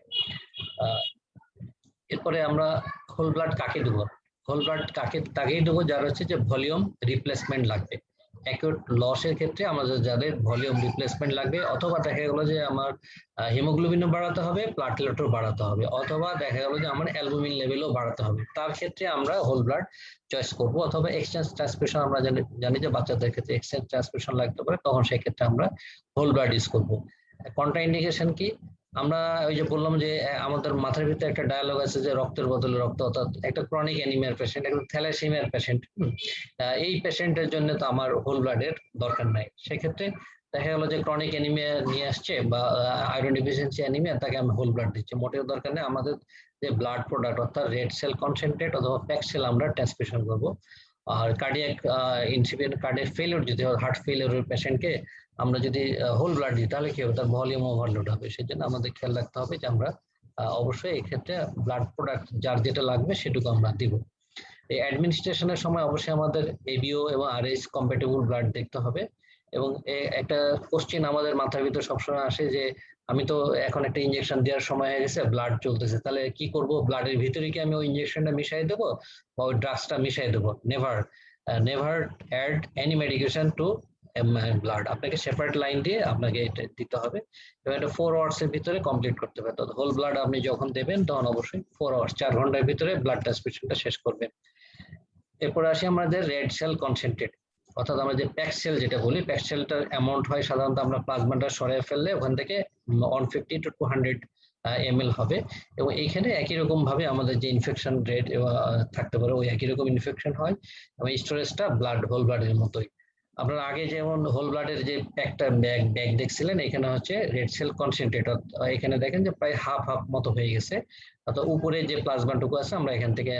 এরপরে আমরা হোল ব্লাড কাকে দেবো? হোল ব্লাড তাকেই দেবো যারা হচ্ছে যে ভলিউম রিপ্লেসমেন্ট লাগবে। অ্যাকিউট লসের ক্ষেত্রে আমাদের যাদের ভলিউম রিপ্লেসমেন্ট লাগবে, অথবা দেখা গেলো যে আমার হিমোগ্লোবিনও বাড়াতে হবে, প্লাটলেটও বাড়াতে হবে, অথবা দেখা গেলো যে আমার অ্যালবুমিন লেভেলও বাড়াতে হবে, তার ক্ষেত্রে আমরা হোল ব্লাড চয়েস করবো। অথবা এক্সচেঞ্জ ট্রান্সফিউশন আমরা জানি যে বাচ্চাদের ক্ষেত্রে এক্সচেঞ্জ ট্রান্সফিউশন লাগতে পারে, তখন সেক্ষেত্রে আমরা হোল ব্লাড ইউজ করবো। কন্ট্রা ইন্ডিকেশন কি? আমরা ওই যে বললাম যে আমাদের মাথার ভিতরে একটা ডায়ালগ আছে যে রক্তের বদলে রক্ত, অর্থাৎ একটা ক্রনিক অ্যানিমিয়ার পেশেন্ট, একটা থ্যালাসেমিয়ার পেশেন্ট, এই পেশেন্টের জন্য তো আমার হোল ব্লাডের দরকার নাই। সেক্ষেত্রে দেখা গেলো যে ক্রনিক অ্যানিমিয়া নিয়ে আসছে বা আয়রন ডিফিসিয়েন্সি অ্যানিমিয়া, তাকে আমি হোল ব্লাড দিচ্ছি, মোটেও দরকার নেই। আমাদের যে ব্লাড প্রোডাক্ট অর্থাৎ রেড সেল কনসেন্ট্রেট অথবা প্যাক সেল আমরা ট্রান্সফিউশন করবো। আর কার্ডিয়াক ইনসিপিয়েন্ট কার্ডিয়াক ফেলিওর যদি হার্ট ফেলিওরের পেশেন্টকে আমরা যদি হোল ব্লাড দিই তাহলে কি হবে, তার ভলিউম ওভারলোড হবে। সেই জন্য আমাদের খেয়াল রাখতে হবে যে আমরা অবশ্যই এই ক্ষেত্রে ব্লাড প্রোডাক্ট যার যেটা লাগবে সেটুকু আমরা দিব। এই অ্যাডমিনিস্ট্রেশনের সময় অবশ্যই আমাদের এবিও এবং আরএইচ কম্প্যাটেবল ব্লাড দেখতে হবে। এবং একটা কোশ্চেন আমাদের মাথার ভিতরে সবসময় আসে যে আমি তো এখন একটা ইনজেকশন দেওয়ার সময় হয়ে গেছে, ব্লাড চলতেছে, তাহলে কি করব? ব্লাডের ভিতরে কি আমি ওই ইনজেকশনটা মিশাই দেবো বা ওই ড্রাগসটা মিশাই দেবো? Never add any medication to blood, আপনাকে সেপারেট লাইন দিয়ে আপনাকে এটা দিতে হবে এবং এটা 4 আওয়ার্স এর ভিতরে কমপ্লিট করতে হবে। তো হোল ব্লাড আপনি যখন দেবেন তখন অবশ্যই 4 আওয়ার্স 4 ঘন্টার ভিতরে ব্লাড ট্রান্সফিউশনটা শেষ করবেন। এরপর আসি আমাদের রেড সেল কনসেন্ট্রেট, অর্থাৎ আমরা যে প্যাক সেল যেটা বলি, প্যাক সেলটার অ্যামাউন্ট হয় সাধারণত আমরা প্লাজমাটা সরিয়ে ফেললে ওখান থেকে 150 to 200 ml হবে। এবং এইখানে একই রকম ভাবে আমাদের যে ইনফেকশন রেট থাকতে পারে ওই একই রকম ইনফেকশন হয় এবং স্টোরেজটা ব্লাড হোল ব্লাডের মতোই। আপনারা আগে যেমন হোল ব্লাডের যে প্যাকটা ব্যাগ দেখছিলেন, এখানে হচ্ছে রেড সেল কনসেন্ট্রেট, এখানে দেখেন যে প্রায় হাফ মতো হয়ে গেছে, অর্থাৎ উপরে যে প্লাজমাটুকু আছে আমরা এখান থেকে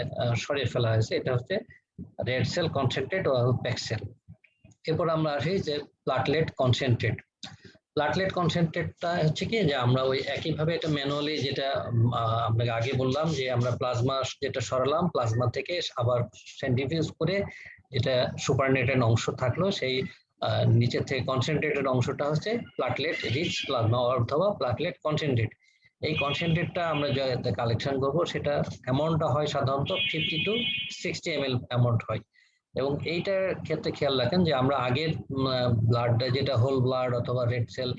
সরিয়ে ফেলা হয়েছে, এটা হচ্ছে রেড সেল কনসেন্ট্রেট ও প্যাক সেল। এরপর আমরা আসি যে প্লাটলেট কনসেন্ট্রেট। প্লাটলেট কনসেন্ট্রেটটা হচ্ছে কি যে আমরা ওই একইভাবে এটা ম্যানুয়ালি, যেটা আপনাকে আগে বললাম যে আমরা প্লাজমা যেটা সরালাম, প্লাজমা থেকে আবার সেন্ট্রিফিউজ করে যেটা সুপারনেটেড অংশ থাকলো সেই নিচের থেকে কনসেন্ট্রেটেড অংশটা হচ্ছে প্লাটলেট রিচ প্লাজমা অথবা প্লাটলেট কনসেন্ট্রেট। এই কনসেন্ট্রেটটা আমরা যাতে কালেকশন করবো সেটা অ্যামাউন্টটা হয় সাধারণত 50 to 60 ml অ্যামাউন্ট হয়। এবং এইটার ক্ষেত্রে খেয়াল রাখেন যে আমরা আগের ব্লাডটা যেটা হোল ব্লাড অথবা রেড সেল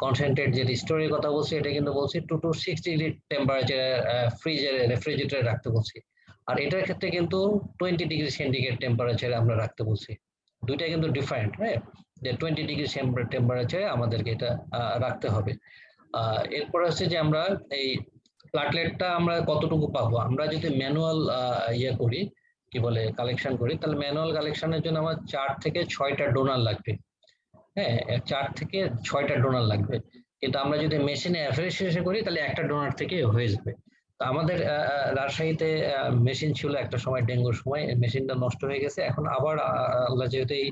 কনসেন্ট্রেট যে স্টোরের কথা বলছি, এটা কিন্তু বলছি 2 to 6 ডিগ্রি টেম্পারেচার রেফ্রিজারেটরে রাখতে বলছি। আর এটার ক্ষেত্রে কিন্তু 20 ডিগ্রি সেন্টিগ্রেড টেম্পারেচারে আমরা রাখতে বলছি। দুইটা কিন্তু ডিফারেন্ট, হ্যাঁ, যে 20 ডিগ্রি টেম্পারেচারে আমাদেরকে এটা রাখতে হবে। এরপর হচ্ছে যে আমরা এই প্লাটলেটটা আমরা কতটুকু পাবো, আমরা যদি ম্যানুয়াল ইয়ে করি কি বলে কালেকশন করি, তাহলে ম্যানুয়াল কালেকশনের জন্য আমার 4 থেকে 6টা ডোনার লাগবে। হ্যাঁ 4 থেকে 6টা ডোনার লাগবে, কিন্তু আমরা যদি মেশিনে অ্যাফিলিয়েশন করি তাহলে একটা ডোনার থেকে হয়ে যাবে। তো আমাদের রাজশাহীতে মেশিন ছিল একটা সময়, ডেঙ্গুর সময় মেশিনটা নষ্ট হয়ে গেছে। এখন আবার আল্লাহ যেহেতু এই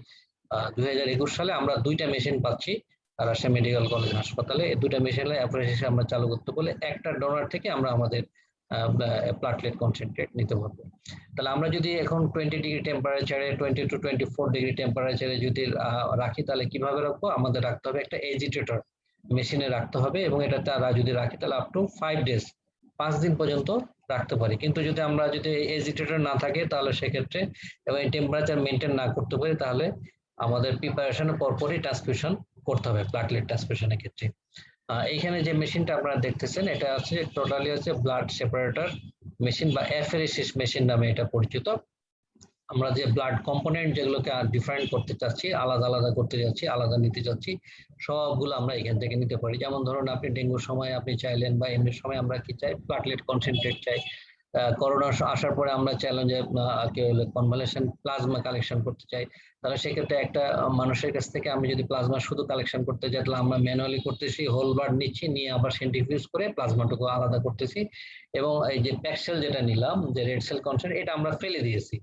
2021 সালে আমরা 2টা মেশিন পাচ্ছি রাজশাহী মেডিকেল কলেজ হাসপাতালে। এই 2টা মেশিনে অ্যাফিলিয়েশন আমরা চালু করতে বলে একটা ডোনার থেকে আমরা আমাদের প্লাটলেট কনসেন্ট্রেট নিতে পারবো। তাহলে আমরা যদি এখন 20 ডিগ্রি টেম্পারেচারে 20 to 24 ডিগ্রি টেম্পারেচারে যদি রাখি তাহলে কিভাবে রাখবো? আমাদের রাখতে হবে একটা এজিটেটর মেশিনে রাখতে হবে, এবং এটা তারা যদি রাখি তাহলে আপ টু 5 ডেজ 5 দিন পর্যন্ত রাখতে পারি। কিন্তু যদি আমরা যদি এজিটেটর না থাকে তাহলে সেক্ষেত্রে এবং টেম্পারেচার মেনটেন না করতে পারি তাহলে আমাদের প্রিপারেশনের পরপরই ট্রান্সফিউশন করতে হবে প্লাটলেট ট্রান্সফিউশনের ক্ষেত্রে। এইখানে যে মেশিনটা আপনারা দেখতেছেন এটা হচ্ছে টোটালি হচ্ছে ব্লাড সেপারেটর মেশিন বা অ্যাফেরেসিস মেশিন নামে এটা পরিচিত। আমরা যে ব্লাড কম্পোনেন্ট যেগুলোকে ডিফারেন্ট করতে চাচ্ছি, আলাদা আলাদা করতে যাচ্ছি, আলাদা নিতে চাচ্ছি, সবগুলো আমরা এখান থেকে নিতে পারি। যেমন ধরুন আপনি ডেঙ্গুর সময় আপনি চাইলেন বা এমনি সময় আমরা কি চাই? প্লাটলেট কনসেন্ট্রেট চাই। করোনা আসার পরে আমরা চাইলাম যে কনভালেশন প্লাজমা কালেকশন করতে চাই, তাহলে সেক্ষেত্রে একটা মানুষের কাছ থেকে আমি যদি প্লাজমা শুধু কালেকশন করতে চাই তাহলে আমরা ম্যানুয়ালি করতেছি, হোল ব্লাড নিচ্ছি, নিয়ে আবার সেন্ট্রিফিউজ করে প্লাজমাটুকু আলাদা করতেছি, এবং এই যে প্যাকসেল যেটা নিলাম যে রেড সেল কনসেন্ট্রেট এটা আমরা ফেলে দিয়েছি।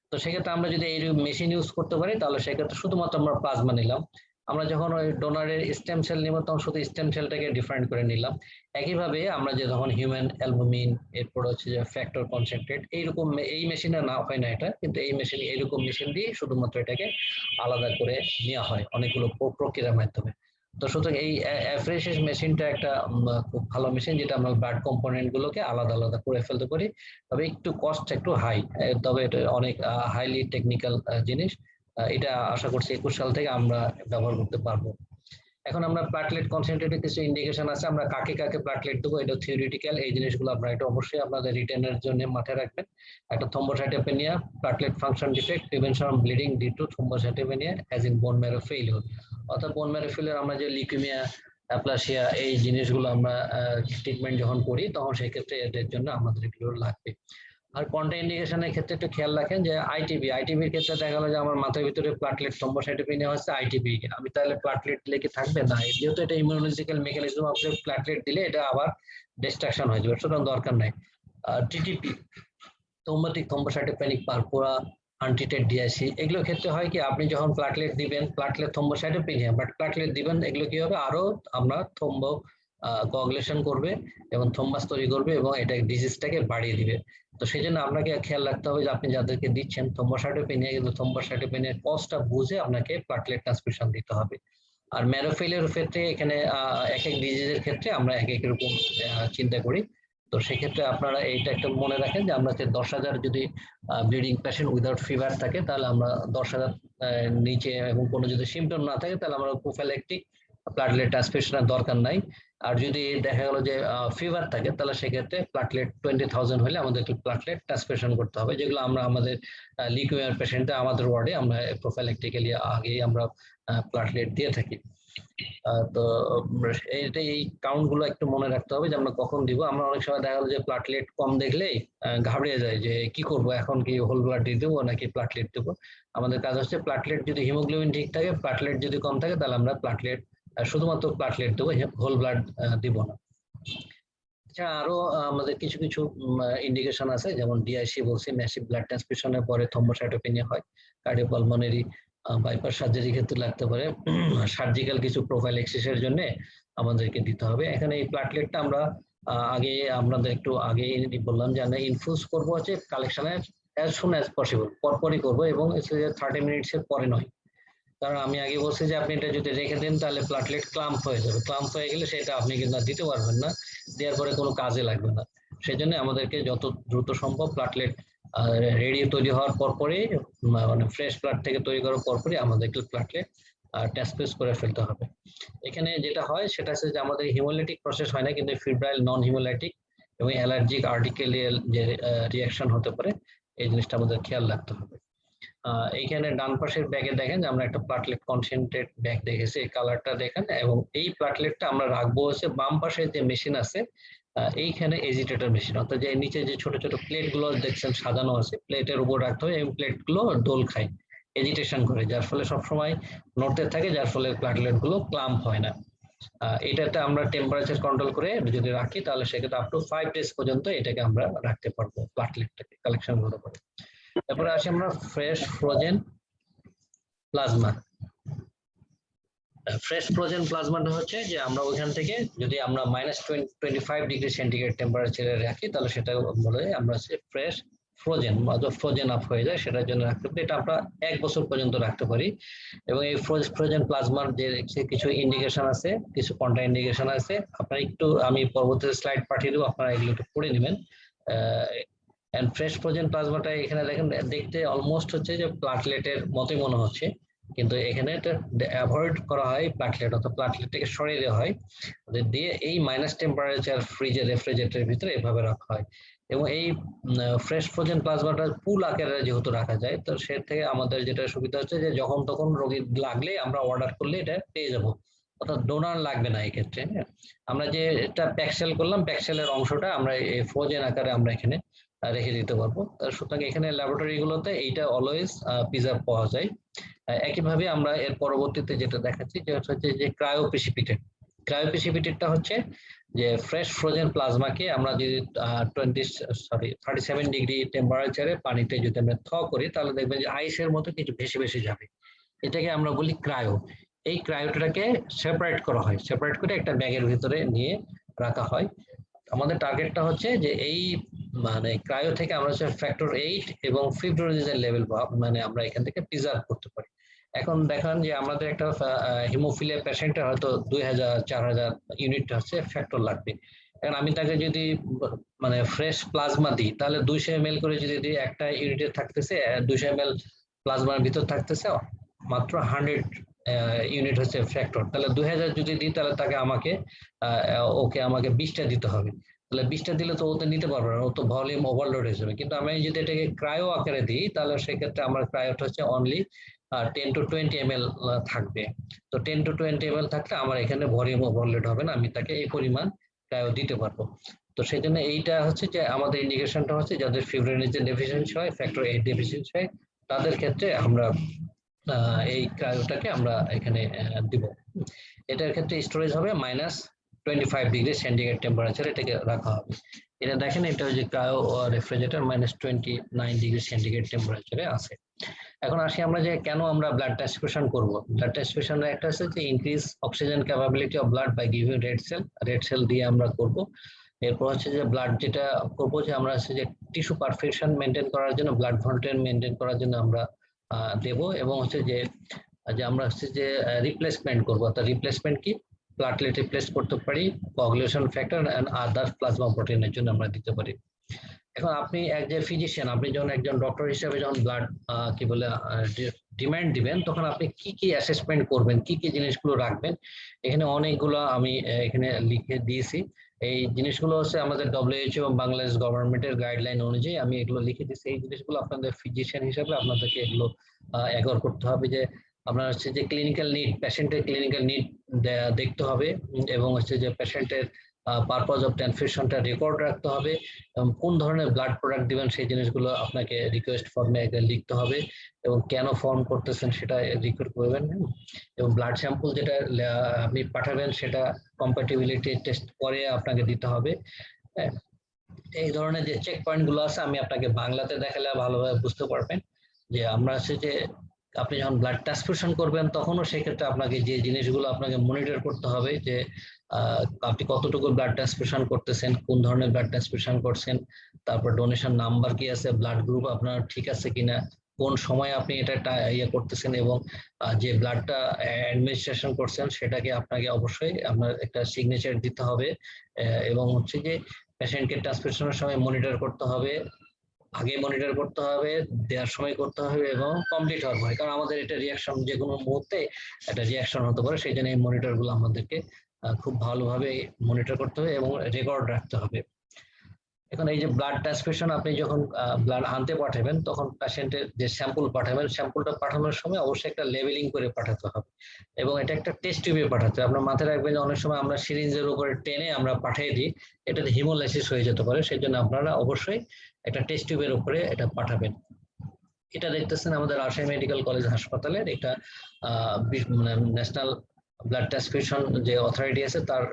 তো সেক্ষেত্রে আমরা যদি এই মেশিন ইউজ করতে পারি তাহলে সেক্ষেত্রে শুধুমাত্র আমরা প্লাজমা নিলাম। আমরা যখন ওই ডোনারের স্টেম সেল নিব তখন শুধু স্টেম সেলটাকে ডিফারেন্ট করে নিলাম। একইভাবে আমরা যে যখন হিউম্যান অ্যালবুমিন, এরপর হচ্ছে যে ফ্যাক্টর কনসেন্ট্রেট, এইরকম এই মেশিনে না হয় না এটা, কিন্তু এই মেশিন এইরকম মেশিন দিয়ে শুধুমাত্র এটাকে আলাদা করে নেওয়া হয় অনেকগুলো প্রক্রিয়ার মাধ্যমে। তো সুতরাং এই অ্যাফ্রেসিস মেশিনটা একটা খুব ভালো মেশিন, যেটা আমরা ব্লাড কম্পোনেন্ট গুলোকে আলাদা আলাদা করে ফেলতে পারি। তবে একটু কস্ট একটু হাই, তবে এটা অনেক হাইলি টেকনিক্যাল জিনিস। এটা আশা করছি 21 সাল থেকে আমরা ব্যবহার করতে পারবো। এখন আমরা প্লাটলেট কনসেন্ট্রেটের কিছু ইন্ডিকেশন আছে, আমরা কাকে কাকে প্লাটলেট দেবো এটা থিওরিটিক্যাল, এই জিনিসগুলো আপনারা এটা অবশ্যই আপনাদের রিটেনের জন্য মাথায় রাখবেন। একটা thrombocytopenia, platelet function defect, prevention of bleeding due to thrombocytopenia as in bone marrow failure. অর্থাৎ বোন ম্যারো ফেইলিউর আমরা যে লিউকেমিয়া, অ্যাপ্লাসিয়া, এই জিনিসগুলো আমরা ট্রিটমেন্ট যখন করি তখন সেই ক্ষেত্রে এদের জন্য আমাদের এগুলো লাগবে। আর কন্ট্রা ইন্ডিকেশনের ক্ষেত্রে একটু খেয়াল রাখেন যে আইটিবির ক্ষেত্রে দেখা গেল যে আমার মাথার ভিতরে প্লাটলেট থ্রম্বোসাইটোপেনিয়া হচ্ছে আইটিবি, আমি তাহলে প্লাটলেট দিলে কি থাকবে? না, যেহেতু এটা ইমিউনোলজিক্যাল মেকানিজম, আপনি প্লাটলেট দিলে এটা আবার ডিস্ট্রাকশন হয়ে যাবে, সুতরাং দরকার নাই। TTP, thrombotic thrombocytopenic purpura, untreated DIC, এগুলোর ক্ষেত্রে হয় কি আপনি যখন প্লাটলেট দিবেন, প্লাটলেট থ্রম্বোসাইটোপেনিয়া বাট প্লাটলেট দিবেন, এগুলো কি হবে আরো আমরা থ্রম্বো কোয়াগুলেশন করবে এবং থ্রম্বাস তৈরি করবে এবং এটা ডিজিজটাকে বাড়িয়ে দিবে। তো সেই জন্য আপনাকে খেয়াল রাখতে হবে যে আপনি যাদেরকে দিচ্ছেন থ্রম্বোসাইটোপেনিয়া, কিন্তু থ্রম্বোসাইটোপেনিয়ার কজটা বুঝে আপনাকে প্লাটলেট ট্রান্সফিউশন দিতে হবে। আর ম্যারোফেলের ক্ষেত্রে এখানে এক এক ডিজিজের ক্ষেত্রে আমরা এক এক রকম চিন্তা করি। তো সেক্ষেত্রে আপনারা এইটা একটা মনে রাখেন যে আমরা 10,000 যদি ব্লিডিং পেশেন্ট উইদাউট ফিভার থাকে তাহলে আমরা 10,000 নিচে এবং কোনো যদি সিমটম না থাকে তাহলে আমরা প্রোফাইল্যাকটিক প্লাটলেট ট্রান্সফিউশনের দরকার নাই। আর যদি দেখা গেল যে ফিভার থাকে তাহলে সেক্ষেত্রে প্লাটলেট 20,000 হলে আমাদেরকে প্লাটলেট ট্রান্সফিউশন করতে হবে, যেগুলো আমরা আমাদের লিউকেমিয়ার পেশেন্টে আমাদের ওয়ার্ডে আমরা প্রোফাইল্যাকটিক্যালি আগেই আমরা প্লাটলেট দিয়ে থাকি। তো এই কাউন্ট গুলো একটু মনে রাখতে হবে যে আমরা কখন দিব। আমরা অনেক সময় দেখা গেল যে প্লাটলেট কম দেখলেই ঘাবড়ে যায় যে কি করব, এখন কি হোল ব্লাড দিয়ে দেবো নাকি প্লাটলেট দেবো। আমাদের কাজ হচ্ছে প্লাটলেট যদি হিমোগ্লোবিন ঠিক থাকে, প্লাটলেট যদি কম থাকে তাহলে আমরা প্লাটলেট শুধুমাত্র প্লাটলেট দেবো, হোল ব্লাড দিব না। আচ্ছা, আরো আমাদের কিছু কিছু ইন্ডিকেশন আছে, যেমন ডিআইসি বলছি, ম্যাসিভ ব্লাড ট্রান্সফিউশনের পরে থ্রম্বোসাইটোপেনিয়া হয়, কার্ডিওপালমোনারি বাইপাস সার্জারির ক্ষেত্রে লাগতে পারে, সার্জিক্যাল কিছু প্রোফাইল্যাক্সিসের জন্য আমাদেরকে দিতে হবে। এখানে এই প্লাটলেটটা আমরা আগে আপনাদের একটু আগে বললাম যে আমরা ইনফিউজ করবো হচ্ছে কালেকশনে অ্যাজ সুন অ্যাজ পসিবল, পরপরই করবো এবং 30 মিনিটসের পরে নয়। কারণ আমি আগে বলছি যে আপনি এটা যদি রেখে দেন তাহলে প্লাটলেট ক্লাম্প হয়ে যাবে, ক্লাম্প হয়ে গেলে সেটা আপনি কিন্তু দিতে পারবেন না, দেওয়ার পরে কোনো কাজে লাগবে না। সেই জন্য আমাদেরকে যত দ্রুত সম্ভব প্লাটলেট রেডি তৈরি হওয়ার পরপরই, মানে ফ্রেশ ব্লাড থেকে তৈরি করার পরপরই আমাদেরকে প্লাটলেট ট্রান্সফিউজ করে ফেলতে হবে। এখানে যেটা হয় সেটা হচ্ছে যে আমাদের হিমোলাইটিক প্রসেস হয় না, কিন্তু ফিব্রাইল নন হিমোলাইটিক এবং অ্যালার্জিক আর্টিকেলিয়াল যে রিয়াকশন হতে পারে, এই জিনিসটা আমাদের খেয়াল রাখতে হবে। এইখানে ডান পাশের ব্যাগে দেখেন যে আমরা একটা প্লাটলেট কনসেন্ট্রেট ব্যাগ দেখেছি, এই কালারটা দেখেন, এবং এই প্লাটলেটটা আমরা রাখবো হচ্ছে বাম পাশে যে মেশিন আছে এইখানে এজিটেটর মেশিন, অর্থাৎ যে নিচে যে ছোট ছোট প্লেট গুলো দেখছেন সাজানো আছে, প্লেটের উপর রাখতে হবে এবং প্লেট গুলো দোল খায়, এজিটেশন করে, যার ফলে সবসময় নড়তে থাকে, যার ফলে প্লাটলেট গুলো ক্লাম্প হয় না। এটাতে আমরা টেম্পারেচার কন্ট্রোল করে যদি রাখি তাহলে সেক্ষেত্রে আপ টু 5 ডেজ পর্যন্ত এটাকে আমরা রাখতে পারবো প্লাটলেটটাকে কালেকশন করতে পারবো। তারপরে আসি আমরা fresh frozen plasma. Fresh frozen প্লাজমাটা হচ্ছে যে আমরা ওইখান থেকে যদি আমরা -25°C টেম্পারেচারে রাখি তাহলে সেটা বলে আমরা ফ্রেশ ফ্রোজেন, ফ্রোজেন আপ হয়ে যায়, সেটার জন্য রাখতে পারি। এটা আমরা 1 বছর পর্যন্ত রাখতে পারি। এবং এই ফ্রোজেন প্লাজমার যে কিছু ইন্ডিকেশন আছে, কিছু কন্ট্রা ইন্ডিকেশন আছে, আপনারা একটু আমি পরবর্তী স্লাইড পাঠিয়ে দেবো, আপনারা এগুলো একটু পড়ে নেবেন। এন্ড ফ্রেশ ফ্রোজেন প্লাজমাটা এখানে দেখেন দেখতে অলমোস্ট হচ্ছে যে প্লাটলেটের মতোই মনে হচ্ছে, কিন্তু এখানে এটা অ্যাভয়েড করা হয় প্লাটলেট, অর্থাৎ প্লাটলেটটাকে সরিয়ে দেওয়া হয়, দিয়ে এই মাইনাস টেম্পারেচার ফ্রিজে রেফ্রিজারেটরের ভিতরে এভাবে রাখা হয়। এবং এই ফ্রেশ ফ্রোজেন প্লাজমাটা পুল আকারে যেহেতু রাখা যায়, তো সে থেকে আমাদের যেটা সুবিধা হচ্ছে যে যখন তখন রোগী লাগলে আমরা অর্ডার করলে এটা পেয়ে যাব, অর্থাৎ ডোনার লাগবে না এই ক্ষেত্রে। আমরা যে এটা প্যাকসেল করলাম, প্যাকসেলের অংশটা আমরা এই ফ্রোজেন আকারে আমরা এখানে রেখে দিতে পারবো। সুতরাং এখানে ল্যাবরেটরি গুলোতে এইটা অলওয়েজ প্রিজার্ভ পাওয়া যায়। একইভাবে আমরা এর পরবর্তীতে যেটা দেখাচ্ছি যে হচ্ছে যে ক্রায়োপ্রিসিপিটেড। ক্রায়োপ্রিসিপিটেডটা হচ্ছে যে ফ্রেশ ফ্রোজেন প্লাজমাকে আমরা যদি 37 ডিগ্রি টেম্পারেচারে পানিতে যদি আমরা থ করি তাহলে দেখবেন যে আইসের মতো কিছু ভেসে ভেসে যাবে, এটাকে আমরা বলি ক্রায়ো। এই ক্রায়োটাকে সেপারেট করা হয়, সেপারেট করে একটা ব্যাগের ভিতরে নিয়ে রাখা হয়। আমাদের টার্গেটটা হচ্ছে যে এই মানে ক্রায়ো থেকে আমরা হচ্ছে ফ্যাক্টর 8 এবং ফিব্রোলিজের লেভেল মানে আমরা এখান থেকে প্রিজার্ভ করতে পারি। এখন দেখেন যে আমাদের একটা হিমোফিলিয়া পেশেন্টের হয়তো 2000-4000 ইউনিট হচ্ছে ফ্যাক্টর লাগবে। এখন আমি তাকে যদি মানে ফ্রেশ প্লাজমা দিই তাহলে 200 ml করে যদি দিই, একটা ইউনিটে থাকতেছে 200 ml প্লাজমার ভিতর থাকতেছে মাত্র 100 ইউনিট হচ্ছে ফ্যাক্টর, তাহলে 2000 যদি দিই তাহলে তাকে আমাকে 20টা দিতে হবে। তাহলে 20টা দিলে তো ও তো নিতে পারবে না, ও তো ভলিউম ওভারলোড হয়ে যাবে। কিন্তু আমি যদি এটাকে ক্রায়ো আকারে দিই তাহলে সেক্ষেত্রে আমার ক্রায়োটা হচ্ছে অনলি 10 to 20 ml থাকবে। তো 10 to 20 ml থাকলে আমার এখানে ভলিউম ওভারলোড হবে না, আমি তাকে এই পরিমাণ ক্রায়ো দিতে পারবো। তো সেই জন্য এইটা হচ্ছে যে আমাদের ইন্ডিকেশনটা হচ্ছে যাদের ফিব্রিনোজেন ডেফিসিয়েন্সি হয়, ফ্যাক্টর 8 ডেফিসিয়েন্সি হয়, তাদের ক্ষেত্রে আমরা এই ক্রায়োটাকে আমরা এখানে দিব। এটার ক্ষেত্রে স্টোরেজ হবে -25°C টেম্পারেচার এটাকে রাখা হবে। এটা দেখেন এটা যে ক্রায়ো রেফ্রিজারেটর -29°C টেম্পারেচারে আছে। এখন আসি আমরা যে কেন আমরা ব্লাড ট্রান্সফিউশন করব। ব্লাড ট্রান্সফিউশনের একটা আছে যে increase oxygen capability of blood by giving red cell দিয়ে আমরা করব। এরপর হচ্ছে যে ব্লাড যেটা করবো যে আমরা হচ্ছে যে টিস্যু পারফেকশন মেনটেন করার জন্য, ব্লাড ভলিউম মেনটেন করার জন্য আমরা দেব। এবং হচ্ছে যে আমরা হচ্ছে যে রিপ্লেসমেন্ট করবো, অর্থাৎ রিপ্লেসমেন্ট কি প্লাটলেট রিপ্লেস করতে পারি, coagulation factor and other plasma প্রোটিনের জন্য আমরা দিতে পারি। এখন আপনি যে ফিজিশিয়ান, আপনি যখন একজন ডক্টর হিসেবে যখন ব্লাড কি বলে ডিমান্ড দিবেন, তখন আপনি কি কি অ্যাসেসমেন্ট করবেন, কি কি জিনিসগুলো রাখবেন, এখানে অনেকগুলো আমি এখানে লিখে দিয়েছি। এই জিনিসগুলো হচ্ছে আমাদের WHO এবং বাংলাদেশ গভর্নমেন্টের গাইডলাইন অনুযায়ী আমি এগুলো লিখে দিচ্ছি। এই জিনিসগুলো আপনাদের ফিজিশিয়ান হিসেবে আপনাদেরকে এগুলো এগোর করতে হবে যে আপনার হচ্ছে যে ক্লিনিক্যাল নিড, পেশেন্টের ক্লিনিক্যাল নিড দেখতে হবে, এবং হচ্ছে যে পেশেন্টের পারপাস অফ ট্রান্সফিউশনটা রেকর্ড রাখতে হবে, এবং কোন ধরনের ব্লাড প্রোডাক্ট দিবেন সেই জিনিসগুলো আপনাকে রিকোয়েস্ট ফর্মে লিখতে হবে, এবং কেন ফর্ম করতেছেন সেটা রেকর্ড করবেন। এবং ব্লাড স্যাম্পল যেটা আপনি পাঠাবেন সেটা কম্প্যাটিবিলিটি টেস্ট করে আপনাকে দিতে হবে। এই ধরনের যে চেক পয়েন্ট গুলো আছে আমি আপনাকে বাংলাতে দেখালে ভালোভাবে বুঝতে পারবেন। যে আমরা হচ্ছে যে আপনি যখন ব্লাড ট্রান্সফিউশন করবেন তখনও সেক্ষেত্রে আপনাকে যে জিনিসগুলো আপনাকে মনিটর করতে হবে যে আপনি কতটুকু ব্লাড ট্রান্সফিউশন করতেছেন, কোন ধরনের ব্লাড ট্রান্সফিউশন করছেন, তারপর ডোনেশন নাম্বার কি আছে, ব্লাড গ্রুপ আপনার ঠিক আছে কিনা, কোন সময় আপনি এটা ইয়ে করতেছেন, এবং যে ব্লাডটা অ্যাডমিনিস্ট্রেশন করছেন সেটাকে আপনাকে অবশ্যই আপনার একটা সিগনেচার দিতে হবে। এবং হচ্ছে যে পেশেন্টকে ট্রান্সফিউশনের সময় মনিটর করতে হবে, আগে মনিটর করতে হবে, দেওয়ার সময় করতে হবে, এবং কমপ্লিট হওয়ার পরে, কারণ আমাদের এটা রিয়াকশন যে কোনো মুহূর্তে একটা রিয়াকশন হতে পারে, সেই জন্য এই মনিটর গুলো আমাদেরকে খুব ভালোভাবে মনিটর করতে হবে এবং রেকর্ড রাখতে হবে। এখন এই যে ব্লাড ট্রান্সফিউশন আপনি যখন ব্লাড আনতে পাঠাবেন তখন পেশেন্টের যে স্যাম্পল পাঠাবেন, স্যাম্পলটা পাঠানোর সময় অবশ্যই একটা লেবেলিং করে পাঠাতে হবে, এবং এটা একটা টেস্ট টিউবে পাঠাতে হবে। আপনার মাথায় রাখবেন যে অনেক সময় আমরা সিরিঞ্জের উপরে টেনে আমরা পাঠিয়ে দিই, এটাতে হিমোলাইসিস হয়ে যেতে পারে, সেই জন্য আপনারা অবশ্যই একটা টেস্ট টিউবের উপরে এটা পাঠাবেন। এটা দেখতেছেন আমাদের রাজশাহী মেডিকেল কলেজ হাসপাতালের একটা ন্যাশনাল ব্লাড ট্রান্সফিউশন যে অথরিটি আছে তার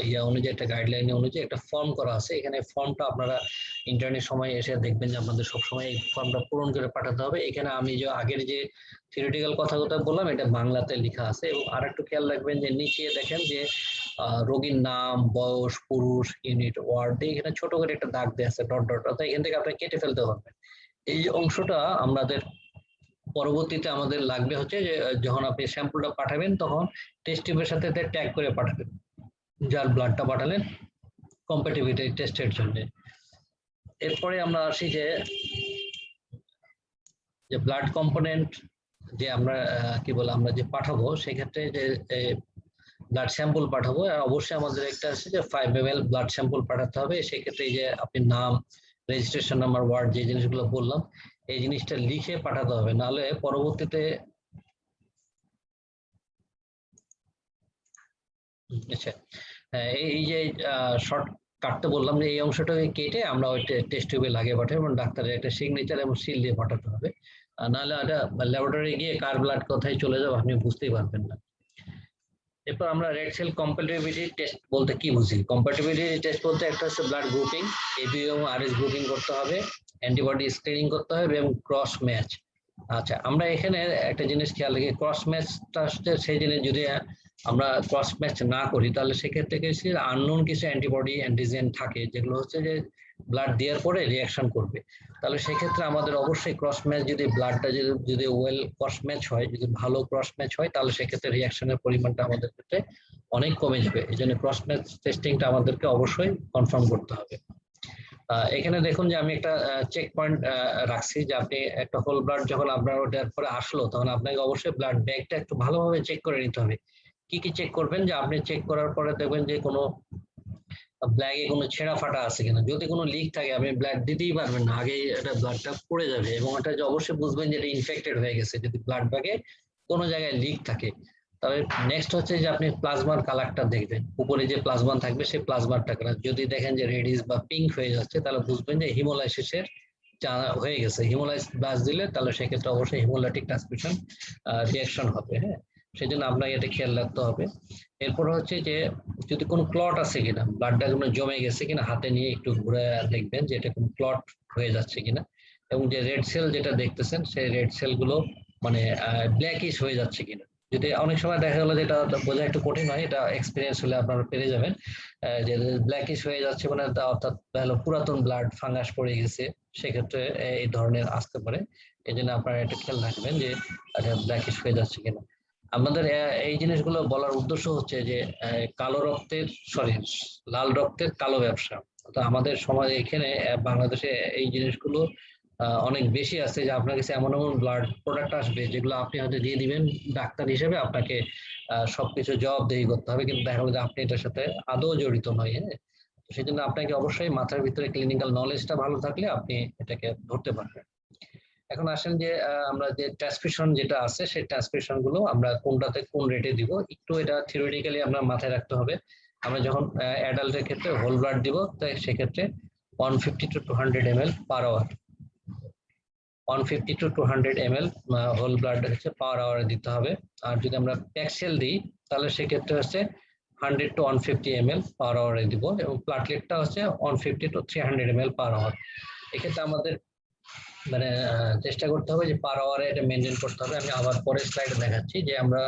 ইয়া অনুযায়ী একটা গাইডলাইন অনুযায়ী একটা ফর্ম করা আছে। এখানে ফর্মটা আপনারা ইন্টারনেট সময় এসে দেখবেন যে আপনাদের সবসময় এই ফর্মটা পূরণ করে পাঠাতে হবে। এখানে আমি যে আগের যে থিওরিটিক্যাল কথাটা বললাম এটা বাংলাতে লেখা আছে। এবং আর একটু খেয়াল রাখবেন যে নিচে দেখেন যে রোগীর নাম, বয়স, পুরুষ, ইউনিট, ওয়ার্ড দিয়ে এখানে ছোট করে একটা দাগ দেওয়া আছে, ডট ডট, অর্থাৎ এখান থেকে আপনি কেটে ফেলতে পারবেন। এই অংশটা আমাদের পরবর্তীতে আমাদের লাগবে হচ্ছে যে যখন আপনি স্যাম্পলটা পাঠাবেন তখন টেস্ট টিউবের সাথে ট্যাগ করে পাঠাবেন যার ব্লাডটা পাঠালেন কম্প্যাটিবিলিটি টেস্টের জন্য। এরপরে আমরা আসি যে ব্লাড কম্পোনেন্ট যে আমরা কি বলে আমরা যে পাঠাবো সেক্ষেত্রে যে ব্লাড স্যাম্পল পাঠাবো, অবশ্যই আমাদের একটা আছে যে 5 ml ব্লাড স্যাম্পল পাঠাতে হবে। সেক্ষেত্রে এই যে আপনি নাম, রেজিস্ট্রেশন নাম্বার, ওয়ার্ড যে জিনিসগুলো বললাম এই জিনিসটা লিখে পাঠাতে হবে, নাহলে পরবর্তীতে আচ্ছা এই যে শর্ট কাটতে বললাম যে এই অংশটাকে কেটে আমরা ওই টেস্ট টিউবে লাগিয়ে পাঠাবো এবং ডাক্তারের একটা সিগনেচার এবং সিল দিয়ে পাঠাতে হবে, নাহলে এটা ল্যাবরেটরি গিয়ে কার ব্লাড কোথায় চলে যাবে আপনি বুঝতেই পারবেন না। এরপর আমরা রেড সেল কম্প্যাটিবিলিটি টেস্ট বলতে কি বুঝি? কম্প্যাটিবিলিটি টেস্ট বলতে একটা হচ্ছে ব্লাড গ্রুপিং, এবি এবং আরএস গ্রুপিং করতে হবে, অ্যান্টিবডি স্ক্রিনিং করতে হবে এবং ক্রস ম্যাচ। আচ্ছা, আমরা এখানে একটা জিনিস খেয়াল রাখি, ক্রস ম্যাচটা হচ্ছে সেই জিনিস যদি আমরা ক্রস ম্যাচ না করি তাহলে সেক্ষেত্রে কিছু আননোন কিছু অ্যান্টিবডি অ্যান্টিজেন থাকে যেগুলো হচ্ছে যে ব্লাড দেওয়ার পরে রিয়াকশন করবে। তাহলে সেক্ষেত্রে আমাদের অবশ্যই ক্রস ম্যাচ যদি ব্লাডটা যদি ওয়েল ক্রস ম্যাচ হয়, যদি ভালো ক্রস ম্যাচ হয় তাহলে সেক্ষেত্রে রিয়াকশনের পরিমাণটা আমাদের ক্ষেত্রে অনেক কমে যাবে। এই জন্য ক্রস ম্যাচ টেস্টিংটা আমাদেরকে অবশ্যই কনফার্ম করতে হবে। এখানে দেখুন যে আমি একটা চেক পয়েন্ট রাখছি যে আপনি একটা হোল ব্লাড যখন আপনার ওটার পরে আসলো তখন আপনাকে অবশ্যই ব্লাড ব্যাগটা একটু ভালোভাবে চেক করে নিতে হবে। কি কি চেক করবেন? যে আপনি চেক করার পরে দেখবেন যে কোনো ব্ল্যাগে কোনো ছেঁড়া ফাটা আছে কিনা। যদি কোনো লিক থাকে আপনি ব্লাড দিতেই পারবেন না, আগেই এটা ব্লাডটা পড়ে যাবে এবং এটা যে অবশ্যই বুঝবেন যে এটা ইনফেক্টেড হয়ে গেছে যদি ব্লাড ব্যাগে কোনো জায়গায় লিক থাকে। তবে নেক্সট হচ্ছে যে আপনি প্লাজমার কালারটা দেখবেন, উপরে যে প্লাজমা থাকবে সেই প্লাজমারটা কালার যদি দেখেন যে রেডিশ বা পিঙ্ক হয়ে যাচ্ছে তাহলে বুঝবেন যে হিমোলাইসিসের হয়ে গেছে। হিমোলাইস ব্লাস দিলে তাহলে সেক্ষেত্রে অবশ্যই হিমোলাইটিক ট্রান্সমিশন রিয়াকশন হবে। হ্যাঁ, সেই জন্য আপনাকে এটা খেয়াল রাখতে হবে। এরপর হচ্ছে যে যদি কোনো ক্লট আছে কিনা, ব্লাডটা কোনো জমে গেছে কিনা হাতে নিয়ে একটু ঘুরে দেখবেন যে এটা কোনো ক্লট হয়ে যাচ্ছে কিনা, এবং যে রেড সেল যেটা দেখতেছেন সেই রেড সেল গুলো মানে ব্ল্যাকিশ হয়ে যাচ্ছে কিনা। যদি অনেক সময় দেখা গেলো যেটা বোঝা একটু কঠিন হয়, এটা এক্সপিরিয়েন্স হলে আপনারা পেরে যাবেন যে ব্ল্যাকিশ হয়ে যাচ্ছে মানে অর্থাৎ পুরাতন ব্লাড ফাঙ্গাস পড়ে গেছে, সেক্ষেত্রে এই ধরনের আসতে পারে। এই জন্য আপনারা এটা খেয়াল রাখবেন যে এটা ব্ল্যাকিশ হয়ে যাচ্ছে কিনা। আমাদের এই জিনিসগুলো বলার উদ্দেশ্য হচ্ছে যে কালো রক্তের লাল রক্তের কালো ব্যবসা, তো আমাদের সমাজে এখানে বাংলাদেশে এই জিনিসগুলো অনেক বেশি আছে যে আপনার কাছে এমন এমন ব্লাড প্রোডাক্ট আসবে যেগুলো আপনি হয়তো দিয়ে দিবেন, ডাক্তার হিসেবে আপনাকে সবকিছু জবাবদিহি করতে হবে, কিন্তু দেখা গেলো যে আপনি এটার সাথে আদৌ জড়িত নয়। হ্যাঁ, সেই জন্য আপনাকে অবশ্যই মাথার ভিতরে ক্লিনিক্যাল নলেজটা ভালো থাকলে আপনি এটাকে ধরতে পারবেন। এখন আসেন যে আমরা যে ট্রান্সফিউশন যেটা আছে সেই ট্রান্সফিউশন গুলো আমরা কোনটাতে কোন রেটে দিব একটু এটা থিওরিটিক্যালি আমরা মাথায় রাখতে হবে। আমরা যখন অ্যাডাল্টের ক্ষেত্রে হোল ব্লাড দিব তাই সেক্ষেত্রে 150 to 200 ml per hour, 150 to 200 ml whole blood হচ্ছে পার আওয়ারে দিতে হবে। আর যদি আমরা প্যাক্সেল দিই তাহলে সেক্ষেত্রে হচ্ছে 100 to 150 ml পার আওয়ারে দিব, এবং প্লাটলেটটা হচ্ছে 150 to 300 ml পার আওয়ার। এক্ষেত্রে আমাদের মানে চেষ্টা করতে হবে যে পার আওয়ারে এটা মেনটেন করতে হবে। আমি আবার পরের স্লাইডে দেখাচ্ছি যে আমরা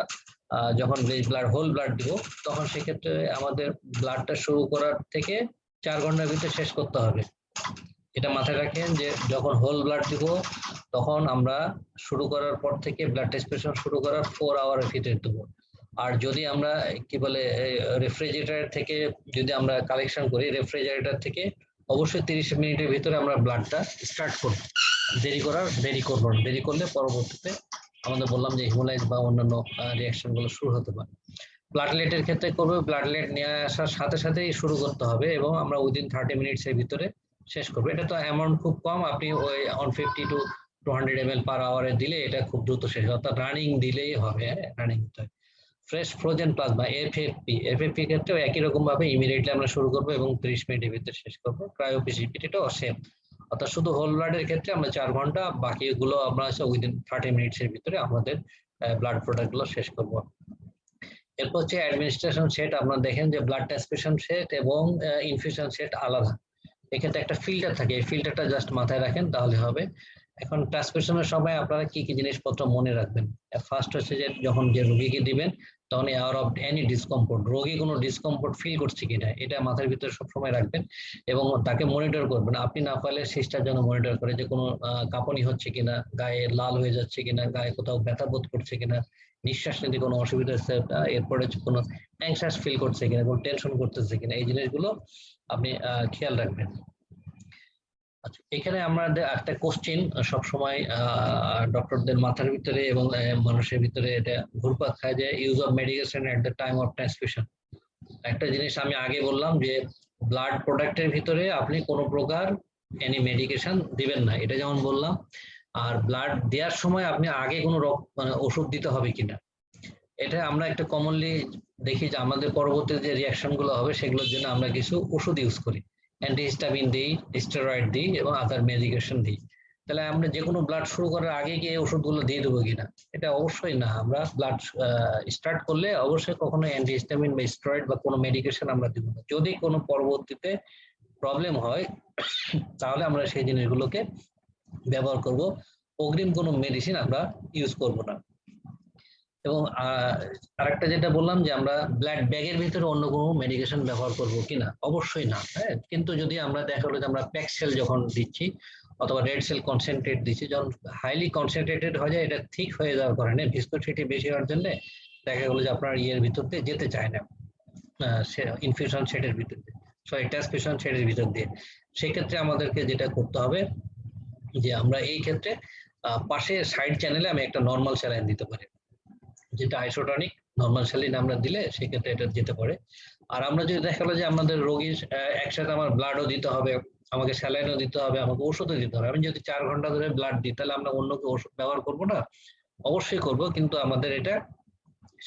যখন ব্লাড হোল ব্লাড দিব তখন সেক্ষেত্রে আমাদের ব্লাডটা শুরু করার থেকে 4 ঘন্টার ভিতরে শেষ করতে হবে। এটা মাথায় রাখেন যে যখন হোল ব্লাড দিব তখন আমরা শুরু করার পর থেকে ব্লাড ট্রান্সফিউশন শুরু করার 4 আওয়ারের ভিতরে দেবো। আর যদি আমরা কি বলে রেফ্রিজারেটর থেকে যদি আমরা কালেকশন করি, রেফ্রিজারেটর থেকে অবশ্যই 30 মিনিটের ভিতরে আমরা ব্লাডটা স্টার্ট করব। দেরি করবো না, দেরি করলে পরবর্তীতে আমাদের বললাম যে হিমোলাইজ বা অন্যান্য রিয়াকশন গুলো শুরু হতে পারে। প্লাটলেটের ক্ষেত্রে করবে প্লাটলেট নিয়ে আসার সাথে সাথেই শুরু করতে হবে এবং আমরা উইদিন 30 মিনিটস এর ভিতরে শেষ করবো। এটা তো অ্যামাউন্ট খুব কম, আপনি ওই 150 to 200 ml পার আওয়ারে দিলে এটা খুব দ্রুত শেষ, অর্থাৎ রানিং দিলেই হবে। Running fresh frozen plasma FFP ক্ষেত্রেও একই রকম ভাবে ইমিডিয়েটলি আমরা শুরু করবো এবং 30 মিনিটের ভিতরে শেষ করবো। ক্রায়োপিসিপিটাও সেম, অর্থাৎ শুধু হোল ব্লাডের ক্ষেত্রে আমরা 4 ঘন্টা, বাকিগুলো আমরা উইদিন 30 মিনিটসের ভিতরে আমাদের ব্লাড প্রোডাক্ট গুলো শেষ করবো। এরপর হচ্ছে অ্যাডমিনিস্ট্রেশন সেট। আপনারা দেখেন যে ব্লাড ট্রান্সফিউশন সেট এবং ইনফিউশন সেট আলাদা। এক্ষেত্রে একটা ফিল্টার থাকে, এই ফিল্টারটা জাস্ট মাথায় রাখেন তাহলে হবে। এখন ট্রান্সফিউশনের সময় আপনারা কি কি জিনিসপত্র মনে রাখবেন? ফার্স্ট হচ্ছে যে যখন যে রোগীকে দিবেন তখন অ্যাওয়ার অফ এনি ডিসকমফোর্ট, রোগী কোনো ডিসকমফোর্ট ফিল করছে কিনা এটা মাথার ভিতরে সবসময় রাখবেন এবং তাকে মনিটর করবেন। আপনি না পারলে সিস্টার যেন মনিটর করে যে কোনো কাঁপুনি হচ্ছে কিনা, গায়ে লাল হয়ে যাচ্ছে কিনা, গায়ে কোথাও ব্যথা বোধ করছে কিনা, নিঃশ্বাস নিতে কোনো অসুবিধা হচ্ছে, এরপরে কোনো অ্যাংশাস ফিল করছে কিনা, কোনো টেনশন করতেছে কিনা, এই জিনিসগুলো আপনি খেয়াল রাখবেন। আচ্ছা, এখানে আমাদের একটা কোশ্চেন সবসময় ডক্টরদের মাথার ভিতরে এবং মানুষের ভিতরে এটা ঘুরপাক খায় যে use of medication at the time of transfusion. একটা জিনিস আমি আগে বললাম যে ব্লাড প্রোডাক্টের ভিতরে আপনি কোনো প্রকার এনি মেডিকেশন দিবেন না, এটা যেমন বললাম। আর ব্লাড দেওয়ার সময় আপনি আগে কোনো ওষুধ দিতে হবে কিনা, এটা আমরা একটা কমনলি দেখি যে আমাদের পরবর্তী যে রিয়াকশন গুলো হবে সেগুলোর জন্য আমরা কিছু ওষুধ ইউজ করি, অ্যান্টিহিস্টামিন দিই, স্টেরয়েড দিই এবং আদার মেডিকেশন দিই। তাহলে আমরা যে কোনো ব্লাড শুরু করার আগে গিয়ে ওষুধগুলো দিয়ে দেবো কিনা, এটা অবশ্যই না। আমরা ব্লাড স্টার্ট করলে অবশ্যই কখনো অ্যান্টিহিস্টামিন বা স্টেরয়েড বা কোনো মেডিকেশন আমরা দিব না। যদি কোনো পরবর্তীতে প্রবলেম হয় তাহলে আমরা সেই জিনিসগুলোকে ব্যবহার করব, অগ্রিম কোনো মেডিসিন আমরা ইউজ করব না। এবং আরেকটা যেটা বললাম যে আমরা ব্লাড ব্যাগের ভিতরে অন্য কোনো মেডিকেশন ব্যবহার করব কিনা, অবশ্যই না। হ্যাঁ, কিন্তু যদি আমরা দেখা হলো যে আমরা প্যাক সেল যখন দিচ্ছি অথবা রেড সেল কনসেন্ট্রেট দিচ্ছি, যখন হাইলি কনসেন্ট্রেটেড হয়ে যায়, এটা ঠিক হয়ে যাওয়ার কারণে ভিসকোসিটি বেশি হওয়ার জন্য দেখা গেলো যে আপনার ইয়ের ভিতর দিয়ে যেতে চায় না, ইনফিউশন সেটের ভিতর দিয়ে, সরি ট্রান্সফিউশন সেটের ভিতর দিয়ে। সেক্ষেত্রে আমাদেরকে যেটা করতে হবে যে আমরা এই ক্ষেত্রে পাশে সাইড চ্যানেলে আমি একটা নর্মাল স্যালাইন দিতে পারি, যেটা আইসোটনিক নর্মাল স্যালাইন আমরা দিলে সেক্ষেত্রে এটা যেতে পারে। আর আমরা যদি দেখা গেলো যে আমাদের রোগীর একসাথে আমার ব্লাডও দিতে হবে, আমাকে স্যালাইনও দিতে হবে, আমাকে ওষুধও দিতে হবে, আমি যদি 4 ঘন্টা ধরে ব্লাড দিই তাহলে আমরা অন্য ওষুধ ব্যবহার করবো না? অবশ্যই করব, কিন্তু আমাদের এটা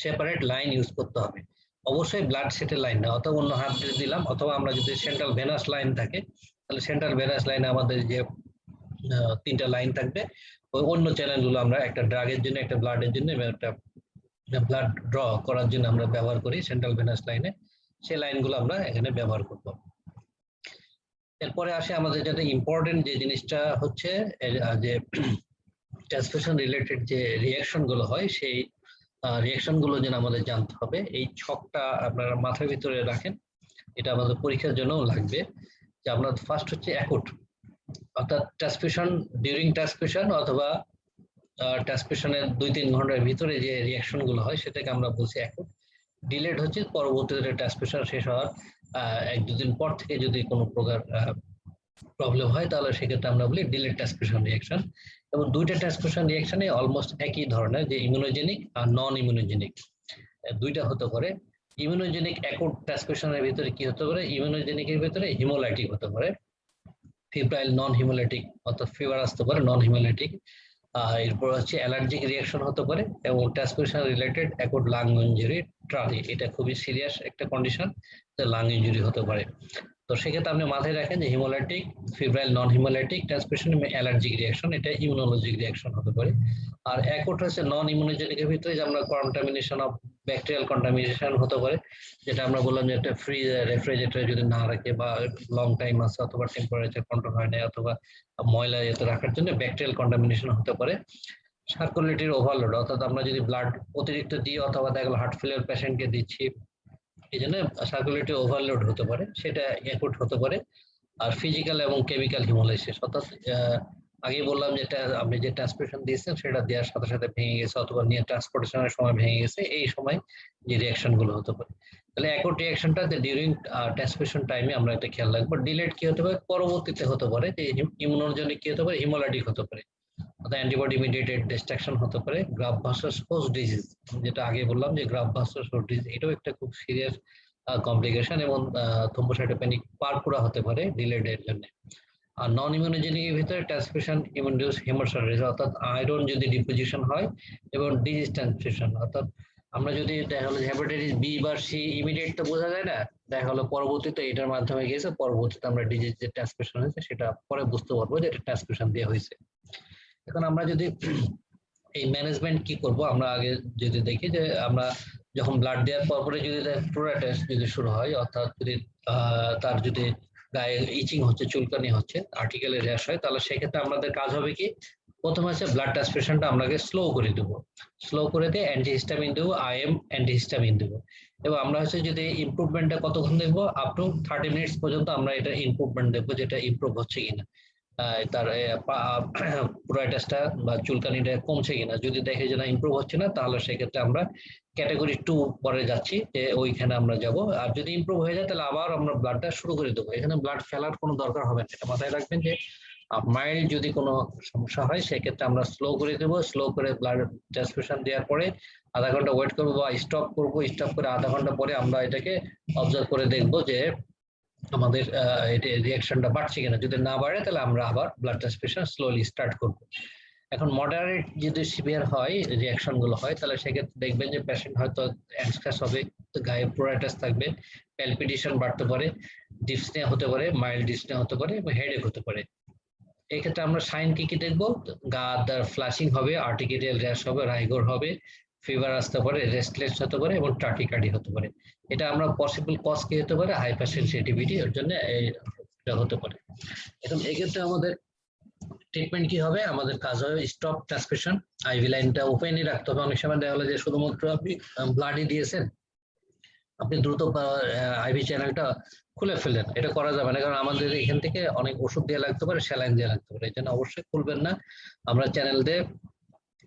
সেপারেট লাইন ইউজ করতে হবে। অবশ্যই ব্লাড সেটের লাইন না, অথবা অন্য হাত দিয়ে দিলাম, অথবা আমরা যদি সেন্ট্রাল ভেনাস লাইন থাকে তাহলে সেন্ট্রাল ভেনাস লাইনে আমাদের যে 3টা লাইন থাকবে, ওই অন্য চ্যানেলগুলো আমরা একটা ড্রাগের জন্য, একটা ব্লাডের জন্য এবং একটা ব্লাড ড্র করার জন্য আমরা ব্যবহার করি সেন্ট্রাল ভেনাস লাইনে, সেই লাইনগুলো আমরা এখানে ব্যবহার করব। এরপরে আসে আমাদের যেটা ইম্পর্টেন্ট যে জিনিসটা হচ্ছে যে ট্রান্সফিউশন রিলেটেড যে রিয়াকশন গুলো হয়, সেই রিয়াকশন গুলো যেন আমাদের জানতে হবে। এই ছকটা আপনারা মাথার ভিতরে রাখেন, এটা আমাদের পরীক্ষার জন্য লাগবে। যে আমরা ফার্স্ট হচ্ছে অ্যাকুট, অর্থাৎ ট্রান্সফিউশন ডিউরিং ট্রান্সফিউশন অথবা ট্রান্সফিউশনের 2-3 ঘন্টার ভিতরে যে রিয়াকশন গুলো হয় সেটাকে আমরা বলছি অ্যাকুট। ডিলেড হচ্ছে পরবর্তীতে ট্রান্সফিউশন শেষ হওয়ার 1-2 দিন পর থেকে যদি কোনো প্রকার প্রবলেম হয় তাহলে সেক্ষেত্রে আমরা বলি ডিলেড ট্রান্সফিউশন রিয়াকশন। এবং 2টা ট্রান্সফিউশন রিয়াকশনে অলমোস্ট একই ধরনের, যে ইমিউনোজেনিক আর নন ইমিউনোজেনিক 2টা হতে পারে। ইমিউনোজেনিক অ্যাকুট ট্রান্সফিউশনের ভিতরে কি হতে পারে? ইমিউনোজেনিকের ভিতরে হিমোলাইটিক হতে পারে, ফিব্রাইল নন হিমোলাইটিক অর্থাৎ ফিভার আসতে পারে নন হিমোলাইটিক। এরপর হচ্ছে অ্যালার্জিক রিয়াকশন হতে পারে, এবং transfusion related acute lung injury TRALI, এটা খুবই সিরিয়াস একটা কন্ডিশন, লাং ইনজুরি হতে পারে। তো সেক্ষেত্রে আপনি মাথায় রাখেন যে হিমোলাইটিক, ফিব্রাইল নন হিমোলাইটিক ট্রান্সফিউশন, অ্যালার্জিক রিয়াকশন, এটা ইমিউনোলজিক রিয়াকশন হতে পারে। আর অ্যাকুট হচ্ছে নন ইমিউনোজেনিকের ভিতরে যে আমরা কন্টামিনেশন অফ ব্যাকটেরিয়াল কন্টামিনেশন হতে পারে, যেটা আমরা বললাম যে একটা ফ্রিজ রেফ্রিজারেটরে যদি না রাখে বা লং টাইম আছে অথবা টেম্পারেচার কন্ট্রোল হয় না অথবা ময়লা এতে রাখার জন্য ব্যাকটেরিয়াল কন্টামিনেশন হতে পারে। সার্কুলেটরি ওভারলোড, অর্থাৎ আমরা যদি ব্লাড অতিরিক্ত দিই অথবা দেখা গেলো হার্ট ফেলিয়ার পেশেন্টকে দিচ্ছি, এই জন্য সার্কুলেটরি ওভারলোড হতে পারে, সেটা অ্যাকুট হতে পারে। আর ফিজিক্যাল এবং কেমিক্যাল হিমোলাইসিস, অর্থাৎ আগে বললাম যেটা আপনি যে ট্রান্সফিউশন দিয়েছেন সেটা দেওয়ার সাথে সাথে ভেঙে গেছে অথবা নিয়ে ট্রান্সপোর্টেশনের সময় ভেঙে গেছে, এই সময় যে রিয়াকশন গুলো হতে পারে। তাহলে অ্যাকুট রিয়াকশনটা ডিউরিং ট্রান্সফিউশন টাইমে আমরা এটা খেয়াল রাখবো। ডিলেট কি হতে পারে? পরবর্তীতে হতে পারে, যে ইমিউনোজেনিক কি হতে পারে? হিমোলাইটিক হতে পারে, অর্থাৎ অ্যান্টিবডি মিডিয়েটেড ডিস্ট্রাকশন হতে পারে। গ্রাফ ভার্সাস হোস্ট ডিজিজ, যেটা আগে বললাম যে গ্রাফ ভার্সাস হোস্ট ডিজিজ, এটাও একটা খুব সিরিয়াস কমপ্লিকেশন, এবং থ্রোম্বোসাইটোপেনিক পারপুরা হতে পারে ডিলেড এর জন্য। আর নন ইমিউনোজেনিকের ভিতরে ট্রান্সফিউশন ইমিউন্ডিউস হেমাটোসাইটোস, অর্থাৎ আয়রন যদি ডিপোজিশন হয়, এবং ডিজিজ ট্রান্সফিউশন, অর্থাৎ আমরা যদি দেখা হলো হেপাটাইটিস বি বা সি ইমিডিয়েট তো বোঝা যায় না, দেখা হলো পরবর্তীতে এটার মাধ্যমে গেছে, পরবর্তীতে আমরা ডিজিজ যে ট্রান্সমিশন হয়েছে সেটা পরে বুঝতে পারবো যে এটা ট্রান্সমিশন দিয়ে হয়েছে। এখন আমরা যদি এই ম্যানেজমেন্ট কি করব, আমরা আগে যদি দেখি যে আমরা যখন ব্লাড দেওয়ার পরে যদি প্রোরাইটাস যদি শুরু হয়, অর্থাৎ যদি তার যদি গায়ে ইচিং হচ্ছে, চুলকানি হচ্ছে, আর্টিকেলে র্যাশ হয়, তাহলে সেক্ষেত্রে আমাদের কাজ হবে কি, প্রথমে হচ্ছে ব্লাড ট্রান্সফিউশনটা আমাকে স্লো করে দেবো, স্লো করে দিয়ে অ্যান্টিহিস্টামিন দেবো, আইএম অ্যান্টিহিস্টামিন দেবো। এবং আমরা হচ্ছে যদি ইমপ্রুভমেন্টটা কতক্ষণ দেখবো, আপ টু 30 মিনিটস পর্যন্ত আমরা এটা ইমপ্রুভমেন্ট দেখবো, যেটা ইমপ্রুভ হচ্ছে কিনা, তার প্রোরাইটাসটা বা চুলকানিটা কমছে কিনা। যদি দেখে যে না ইমপ্রুভ হচ্ছে না, তাহলে সেক্ষেত্রে আমরা ক্যাটাগরি 2 পরে যাচ্ছি, যে ওইখানে আমরা যাব। আর যদি ইমপ্রুভ হয়ে যায় তাহলে আবার আমরা ব্লাডটা শুরু করে দেবো। এখানে ব্লাড ফেলার কোনো দরকার হবে না, এটা মাথায় রাখবেন যে মাইল্ড যদি কোনো সমস্যা হয় সেক্ষেত্রে আমরা স্লো করে দেবো। স্লো করে ব্লাড ট্রান্সফিউশন দেওয়ার পরে আধা ঘন্টা ওয়েট করবো বা স্টপ করবো, স্টপ করে আধা ঘন্টা পরে আমরা এটাকে অবজার্ভ করে দেখবো যে আমাদের এটা রিয়াকশনটা বাড়ছে কিনা। যদি না বাড়ে তাহলে আমরা আবার ব্লাড ট্রান্সফিউশন স্লোলি স্টার্ট করব। এখন মডারেট যদি সিভিয়ার হয় রিয়াকশন গুলো হয়, তাহলে সেক্ষেত্রে দেখবেন যে পেশেন্ট হয়তো অ্যানক্সাস হবে, গায়ে প্রোরাইটাস থাকবে, প্যালপিটেশন বাড়তে পারে, ডিসনিয়া হতে পারে, মাইল্ড ডিসনিয়া হতে পারে এবং হেডেক হতে পারে। এই ক্ষেত্রে আমরা সাইন কি কি দেখবো, গা ফ্লাশিং হবে, আর্টিকেরিয়াল র্যাশ হবে, রাইগর হবে, ফিভার আসতে পারে, রেস্টলেস হতে পারে এবং টাকিকার্ডি হতে পারে। এটা আমরা পসিবল কজ কি হতে পারে, হাইপার সেনসিটিভিটি, এর জন্য এটা হতে পারে। এখন এক্ষেত্রে আমাদের ট্রিটমেন্ট কি হবে, আমাদের কাজ হবে স্টপ ট্রান্সমিশন, আইভি লাইনটা ওপেনই রাখতে হবে। অনেক সময় দেখা গেলো যে শুধুমাত্র আপনি ব্লাডই দিয়েছেন, আপনি দ্রুত আইভি চ্যানেলটা খুলে ফেলেন, এটা করা যাবে না, কারণ আমাদের এখান থেকে অনেক ওষুধ দেওয়া লাগতে পারে, স্যালাইন দেওয়া লাগতে পারে, এই জন্য অবশ্যই খুলবেন না। আমরা চ্যানেল দিয়ে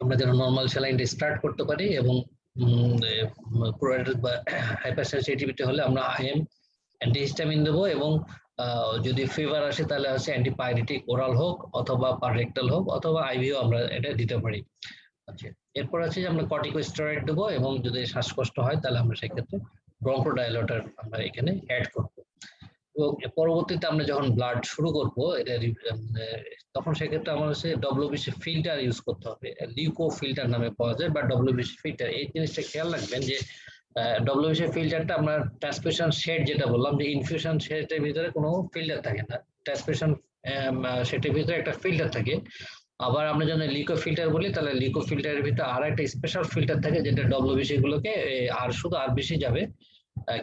আমরা যেন নর্মাল স্যালাইনটা স্টার্ট করতে পারি। এবং হাইপার সেনসিটিভিটি হলে আমরা আইএম অ্যান্টিহিস্টামিন দেবো, এবং যদি ফিভার আসে তাহলে হচ্ছে অ্যান্টিপাইরেটিক ওরাল হোক অথবা পাররেক্টাল হোক অথবা আইভিও আমরা এটা দিতে পারি। আচ্ছা, এরপর আছে যে আমরা কর্টিকোস্টেরয়েড দেবো, এবং যদি শ্বাসকষ্ট হয় তাহলে আমরা সেক্ষেত্রে ব্রঙ্কোডাইলেটর আমরা এখানে অ্যাড করব। এবং পরবর্তীতে আমরা যখন ব্লাড শুরু করবো এটা তখন সেক্ষেত্রে আমার হচ্ছে ডব্লিউবিসি ফিল্টার ইউজ করতে হবে, লিউকো ফিল্টার নামে পাওয়া যায় বা ডব্লিউবিসি ফিল্টার। এই জিনিসটা খেয়াল রাখবেন যে ডব্লিউবিসি ফিল্টারটা আমরা ট্রান্সমিশন শেড যেটা বললাম যে ইনফিউশন শেডের ভিতরে কোনো ফিল্টার থাকে না, ট্রান্সমিশন শেডের ভিতরে একটা ফিল্টার থাকে। আবার আমরা যখন লিকো ফিল্টার বলি তাহলে লিকো ফিল্টারের ভিতরে আর একটা স্পেশাল ফিল্টার থাকে যেটা ডব্লিউবিসি গুলোকে আর শুধু আরবিসি যাবে,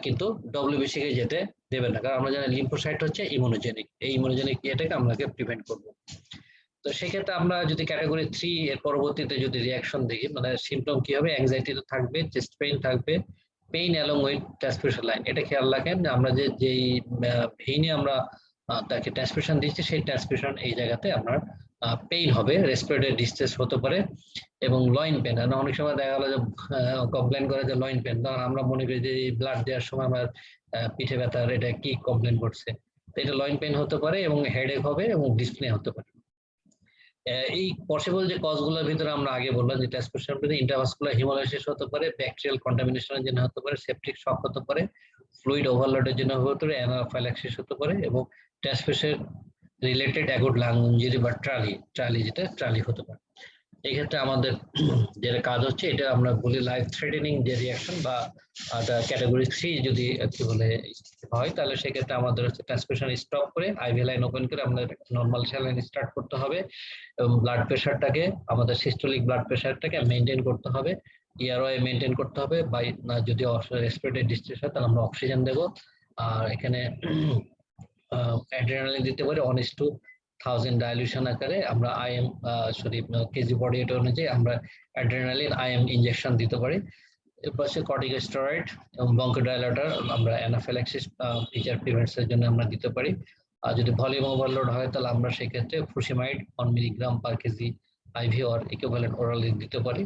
কিন্তু ডব্লিউবিসি কে যেতে দেবে না, কারণ আমরা জানি লিম্ফোসাইট হচ্ছে ইমিউনোজেনিক, এই ইমিউনোজেনিক ইয়েটাকে আমাকে প্রিভেন্ট করবো। তো সেক্ষেত্রে আমরা যদি ক্যাটাগরি 3 এর পরবর্তীতে যদি রিয়াকশন দেখি, মানে সিমটম কি হবে, অ্যাংজাইটি তো থাকবে, চেস্ট পেইন থাকবে, pain along with transmission line. এটা খেয়াল রাখেন যে আমরা যেই ভেইনে আমরা তাকে ট্রান্সমিশন দিচ্ছি সেই ট্রান্সমিশন এই জায়গাতে আপনার পেইন হবে, রেসপিরেটরি ডিস্ট্রেস হতে পারে এবং লয়েন পেন। অনেক সময় দেখা গেলো যে কমপ্লেন করে যে লয়েন পেন, তখন আমরা মনে করি যে ব্লাড দেওয়ার সময় আমার পিঠে ব্যথার, এটা কি কমপ্লেন করছে, তো এটা লয়েন পেন হতে পারে এবং হেডেক হবে এবং ডিসপ্লে হতে পারে। এই পসিবল যে কজগুলোর ভিতরে আমরা আগে বললাম যে ট্রান্সমিশন ইন্ট্রাভাস্কুলার হিমোলাইসিস হতে পারে, ব্যাকটেরিয়াল কন্টামিনেশনের জন্য হতে পারে, সেপটিক শক হতে পারে, ফ্লুইড ওভারলোডের জন্য হতে পারে, অ্যানাফাইল্যাক্সিস হতে পারে, এবং transmission related acute lung injury বা ট্রালি যেটা ট্রালি হতে পারে। এই ক্ষেত্রে আমাদের যেটা কাজ হচ্ছে এটা আমরা বলি লাইফ থ্রেটেনিং যে রিয়াকশন বা ক্যাটাগরি 3 যদি কি বলে হয়, তাহলে সেক্ষেত্রে আমাদের হচ্ছে ট্রান্সমিশন স্টপ করে আইভি লাইন ওপেন করে আমাদের নর্মাল স্যালাইন স্টার্ট করতে হবে, এবং ব্লাড প্রেশারটাকে আমাদের সিস্টোলিক ব্লাড প্রেশারটাকে মেনটেন করতে হবে, ইয়ারওয়ে মেনটেন করতে হবে, বা যদি রেসপিরেটরি ডিস্ট্রেস হয় তাহলে আমরা অক্সিজেন দেবো। আর এখানে অ্যাড্রেনালিন দিতে পারি 1:1000 ডাইলিউশন আকারে, আমরা আইএম কেজি বডি ওয়েট অনুযায়ী আমরা অ্যাড্রেনালিন আইএম ইনজেকশন দিতে পারি। এরপর হচ্ছে কর্টিকোস্টেরয়েড এবং ব্রঙ্কোডাইলেটর আমরা অ্যানাফিল্যাক্সিস ফিচার প্রিভেন্টসের জন্য আমরা দিতে পারি। আর যদি ভলিউম ওভারলোড হয় তাহলে আমরা সেক্ষেত্রে frusemide 1 milligram per kg IV or equivalent orally দিতে পারি।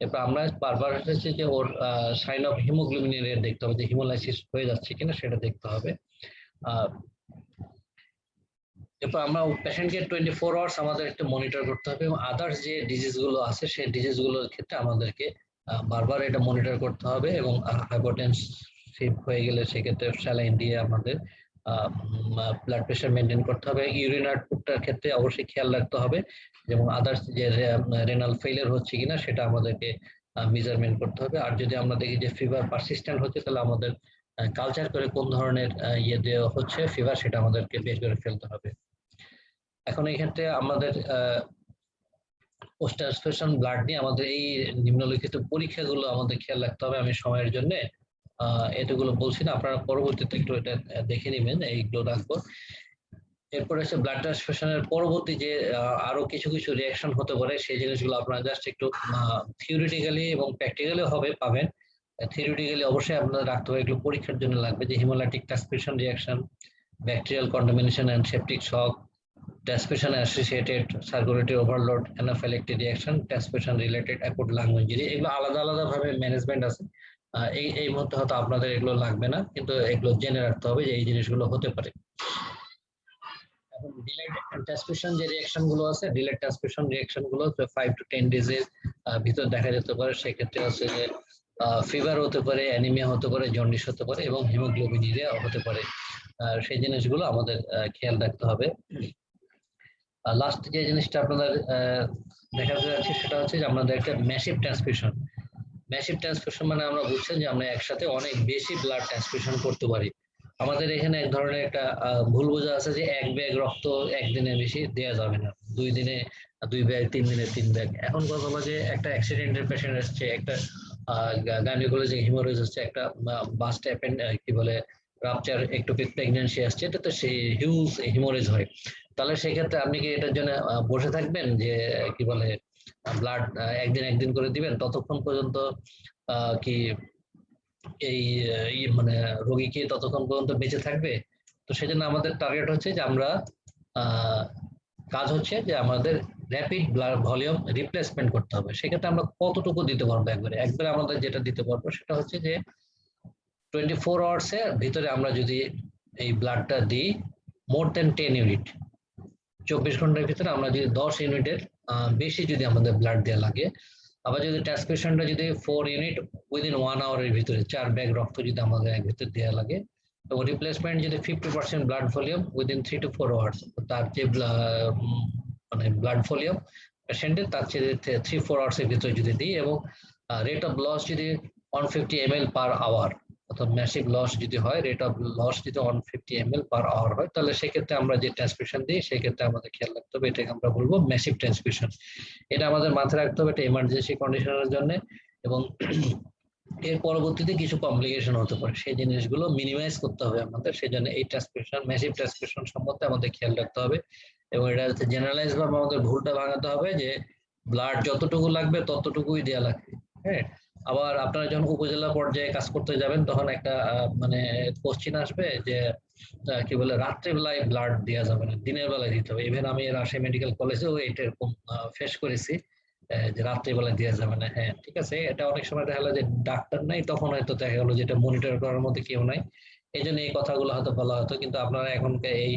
এরপর আমরা বারবার হচ্ছে যে ওর সাইন অফ হিমোগ্লোবিনের দেখতে হবে, যে হিমোলাইসিস হয়ে যাচ্ছে কিনা সেটা দেখতে হবে। এরপর আমরা পেশেন্টকে 24 আওয়ার্স আমাদের একটা মনিটর করতে হবে, এবং আদার্স যে ডিজিজ গুলো আছে সেই ডিজিজ গুলোর ক্ষেত্রে আমাদেরকে বারবার এটা মনিটর করতে হবে, এবং হাইপোটেনসিভ হয়ে গেলে সেক্ষেত্রে স্যালাইন দিয়ে আমাদের ব্লাড প্রেশার মেনটেন করতে হবে। ইউরিন আউটপুটটার ক্ষেত্রে অবশ্যই খেয়াল রাখতে হবে, যেমন আদার্স যে রেনাল ফেলিয়ার হচ্ছে কিনা সেটা আমাদেরকে মেজারমেন্ট করতে হবে। আর যদি আমরা দেখি যে ফিভার পারসিস্টেন্ট হচ্ছে তাহলে আমাদের কালচার করে কোন ধরনের ইয়ে দেওয়া হচ্ছে ফিভার, সেটা আমাদেরকে বের করে ফেলতে হবে। এখন এই ক্ষেত্রে আমাদের পোস্ট ট্রান্সফিউশন ব্লাড নিয়ে আমাদের এই নিম্নলিখিত পরীক্ষাগুলো আমাদের খেয়াল রাখতে হবে। আমি সময়ের জন্য এতগুলো বলছি না, আপনারা পরবর্তীতে একটু এটা দেখে নেবেন, এইগুলো রাখবো। এরপরে হচ্ছে ব্লাড ট্রান্সফিউশনের পরবর্তী যে আরো কিছু কিছু রিয়াকশন হতে পারে, সেই জিনিসগুলো আপনারা জাস্ট একটু থিওরিটিক্যালি এবং প্র্যাকটিক্যালি হবে পাবেন। থিওরিটিক্যালি অবশ্যই আপনাদের রাখতে হবে, এগুলো পরীক্ষার জন্য লাগবে, যে haemolytic transfusion reaction, bacterial contamination and septic shock, transfusion associated circulatory overload, anaphylactic reaction, transfusion related acute lung injury, এগুলো আলাদা আলাদা ভাবে ম্যানেজমেন্ট আছে। এই মুহূর্তে হয়তো আপনাদের এগুলো লাগবে না, কিন্তু এগুলো জেনে রাখতে হবে যে এই জিনিসগুলো হতে পারে। এখন ডিলেড ট্রান্সফিউশন যে রিঅ্যাকশন গুলো আছে, ডিলেড ট্রান্সফিউশন রিঅ্যাকশন গুলো 5 to 10 ডেজ এর ভিতর দেখা যেতে পারে। সেক্ষেত্রে হচ্ছে যে ফিভার হতে পারে, অ্যানিমিয়া হতে পারে, জন্ডিস হতে পারে এবং হিমোগ্লোবিনুরিয়া হতে পারে। সেই জিনিসগুলো আমাদের খেয়াল রাখতে হবে। লাস্ট যে জিনিসটা আপনাদের দেখা যাচ্ছে সেটা হচ্ছে যে আমাদের একটা ম্যাসিভ ট্রান্সফিউশন। ম্যাসিভ ট্রান্সফিউশন মানে আমরা বুঝছেন যে আমরা একসাথে অনেক বেশি ব্লাড ট্রান্সফিউশন করতে পারি। আমাদের এখানে এক ধরনের একটা ভুল বোঝা আছে যে এক ব্যাগ রক্ত একদিনে বেশি দেওয়া যাবে না, 2 দিনে 2 ব্যাগ, 3 দিনে 3 ব্যাগ। এখন কথা হলো যে একটা অ্যাক্সিডেন্টের পেশেন্ট আসছে, একটা গাইনোকোলজিক হিমোরেজ হচ্ছে, একটা বাস্ট কি বলে রাপচার এক্টোপিক প্রেগন্যান্সি আসছে, এটা তো সেই হিউজ হিমোরেজ হয়। তাহলে সেক্ষেত্রে আপনি কি এটার জন্য বসে থাকবেন যে কি বলে ব্লাড একদিন করে দিবেন? ততক্ষণ পর্যন্ত কি এই মানে রোগী কি ততক্ষণ পর্যন্ত বেঁচে থাকবে? তো সেজন্য আমাদের টার্গেট হচ্ছে যে আমরা কাজ হচ্ছে যে আমাদের র্যাপিড ব্লাড ভলিউম রিপ্লেসমেন্ট করতে হবে। সেক্ষেত্রে আমরা কতটুকু দিতে পারবো? একবারে আমাদের যেটা দিতে পারবো সেটা হচ্ছে যে 24 আওয়ার্স এর ভিতরে আমরা যদি এই ব্লাডটা দিই মোর দেন 10 ইউনিট, 24 ঘন্টার ভিতরে আমরা যদি 10 ইউনিটের বেশি যদি আমাদের ব্লাড দেওয়া লাগে, আবার যদি ট্রান্সফিউশনটা যদি 4 ইউনিট উইদিন 1 আওয়ারের ভিতরে 4 ব্যাগ রক্ত যদি আমাদের এক ভিতরে দেওয়া লাগে, এবং রিপ্লেসমেন্ট যদি 50% blood volume within 3 to 4 hours, তার যে মানে ব্লাড ভলিউম পেশেন্টের তার চেয়ে 3-4 আওয়ার্স এর ভিতরে যদি দিই, এবং রেট অফ লস যদি 150 ml পার আওয়ার, অর্থাৎ ম্যাসিভ লস যদি হয়, রেট অফ লস যদি 150 ml পার আওয়ার হয়, তাহলে সেক্ষেত্রে আমরা যে ট্রান্সফিউশন দিই সেক্ষেত্রে আমাদের খেয়াল রাখতে হবে, এটাকে আমরা বলবো ম্যাসিভ ট্রান্সফিউশন। এটা আমাদের মাথায় রাখতে হবে, এটা ইমার্জেন্সি কন্ডিশনের জন্য, এবং এর পরবর্তীতে কিছু কমপ্লিকেশন হতে পারে, সেই জিনিসগুলো মিনিমাইজ করতে হবে আমাদের। সেই জন্য এই ট্রান্সফিউশন, ম্যাসিভ ট্রান্সফিউশন সম্বন্ধে আমাদের খেয়াল রাখতে হবে, এবং এটা জেনারেলাইজ ভাবে আমাদের ভুলটা ভাঙাতে হবে যে ব্লাড যতটুকু লাগবে ততটুকুই দেওয়া লাগবে। হ্যাঁ, আবার আপনারা যখন উপজেলা পর্যায়ে কাজ করতে যাবেন তখন একটা মানে কোশ্চিন আসবে যে কি বলে রাত্রেবেলায় ব্লাড দেওয়া যাবে না, দিনের বেলায় দিতে হবে। ইভেন আমি রাজশাহী মেডিকেল কলেজেও এটা এরকম ফেস করেছি যে রাত্রেবেলা দেওয়া যাবে না। হ্যাঁ ঠিক আছে, এটা অনেক সময় দেখা গেলো যে ডাক্তার নাই, তখন হয়তো দেখা গেলো যেটা মনিটর করার মধ্যে কেউ নাই, এই জন্য এই কথাগুলো হয়তো বলা হতো। কিন্তু আপনারা এখনকার এই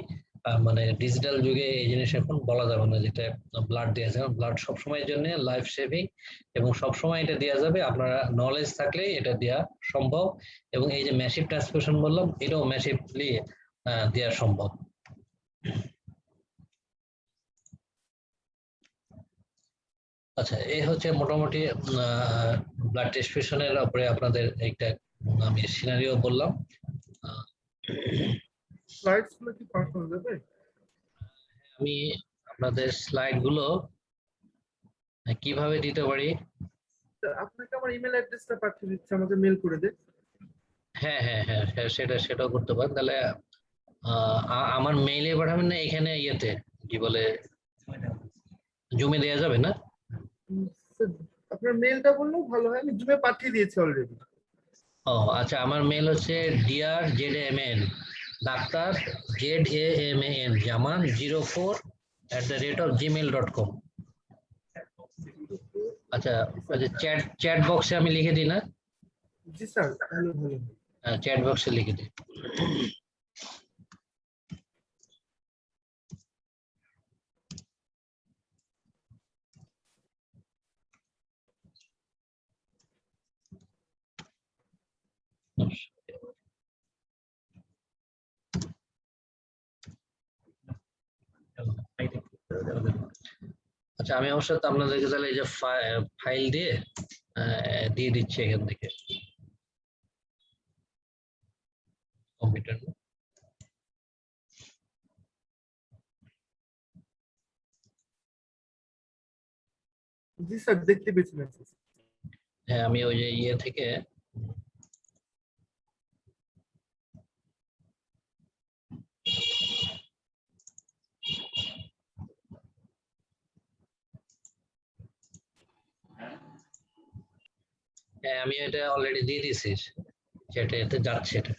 মানে ডিজিটাল যুগে এই জিনিস এখন বলা যাবে না, যেটা ব্লাড দেওয়া যাবে। ব্লাড সবসময়ের জন্য লাইফ সেভিং, এবং সবসময় এটা দেওয়া যাবে, আপনারা নলেজ থাকলে এটা দেওয়া সম্ভব। এবং এই যে ম্যাসিভ ট্রান্সফিউশন বললাম, এটাও ম্যাসিভলি দেওয়া সম্ভব। আচ্ছা, এই হচ্ছে মোটামুটি ব্লাড ট্রান্সফিউশনের উপরে আপনাদের একটা আমি সিনারিও বললাম। স্লাইডসগুলো কি পাঠানো যাবে? আমি আপনাদের স্লাইড গুলো কিভাবে দিতে পারি? আপনাকে আমার ইমেল অ্যাড্রেসটা পাঠিয়ে দিচ্ছি, আমাকে মেল করে দেন। হ্যাঁ হ্যাঁ হ্যাঁ হ্যাঁ, সেটাও করতে পারেন। তাহলে আমার মেইলে পাঠাবেন না এখানে ইয়েতে কি বলে জুমে দেওয়া যাবে না? আপনার মেলটা বললেও ভালো হয়, আমি জুমে পাঠিয়ে দিয়েছি অলরেডি। ও আচ্ছা, আমার মেল হচ্ছে drZAMN ডাক্তার ZAMAN জামান 04@gmail.com। আচ্ছা, চ্যাট বক্সে আমি লিখে দিই না? জি স্যার, ভালো ভালো। চ্যাট বক্সে লিখে দিই। আচ্ছা, আমি অবশ্য আপনাদেরকে তাহলে এই যে ফাইল দিয়ে দিচ্ছি এখান থেকে। কম্পিউটার। জি স্যার, দেখতে পেয়েছি মেসেজ। হ্যাঁ, আমি ওই যে ইয়ে থেকে হ্যাঁ, আমি এটা অলরেডি দিয়ে দিয়েছি, যেটা এতে যাচ্ছে এটা।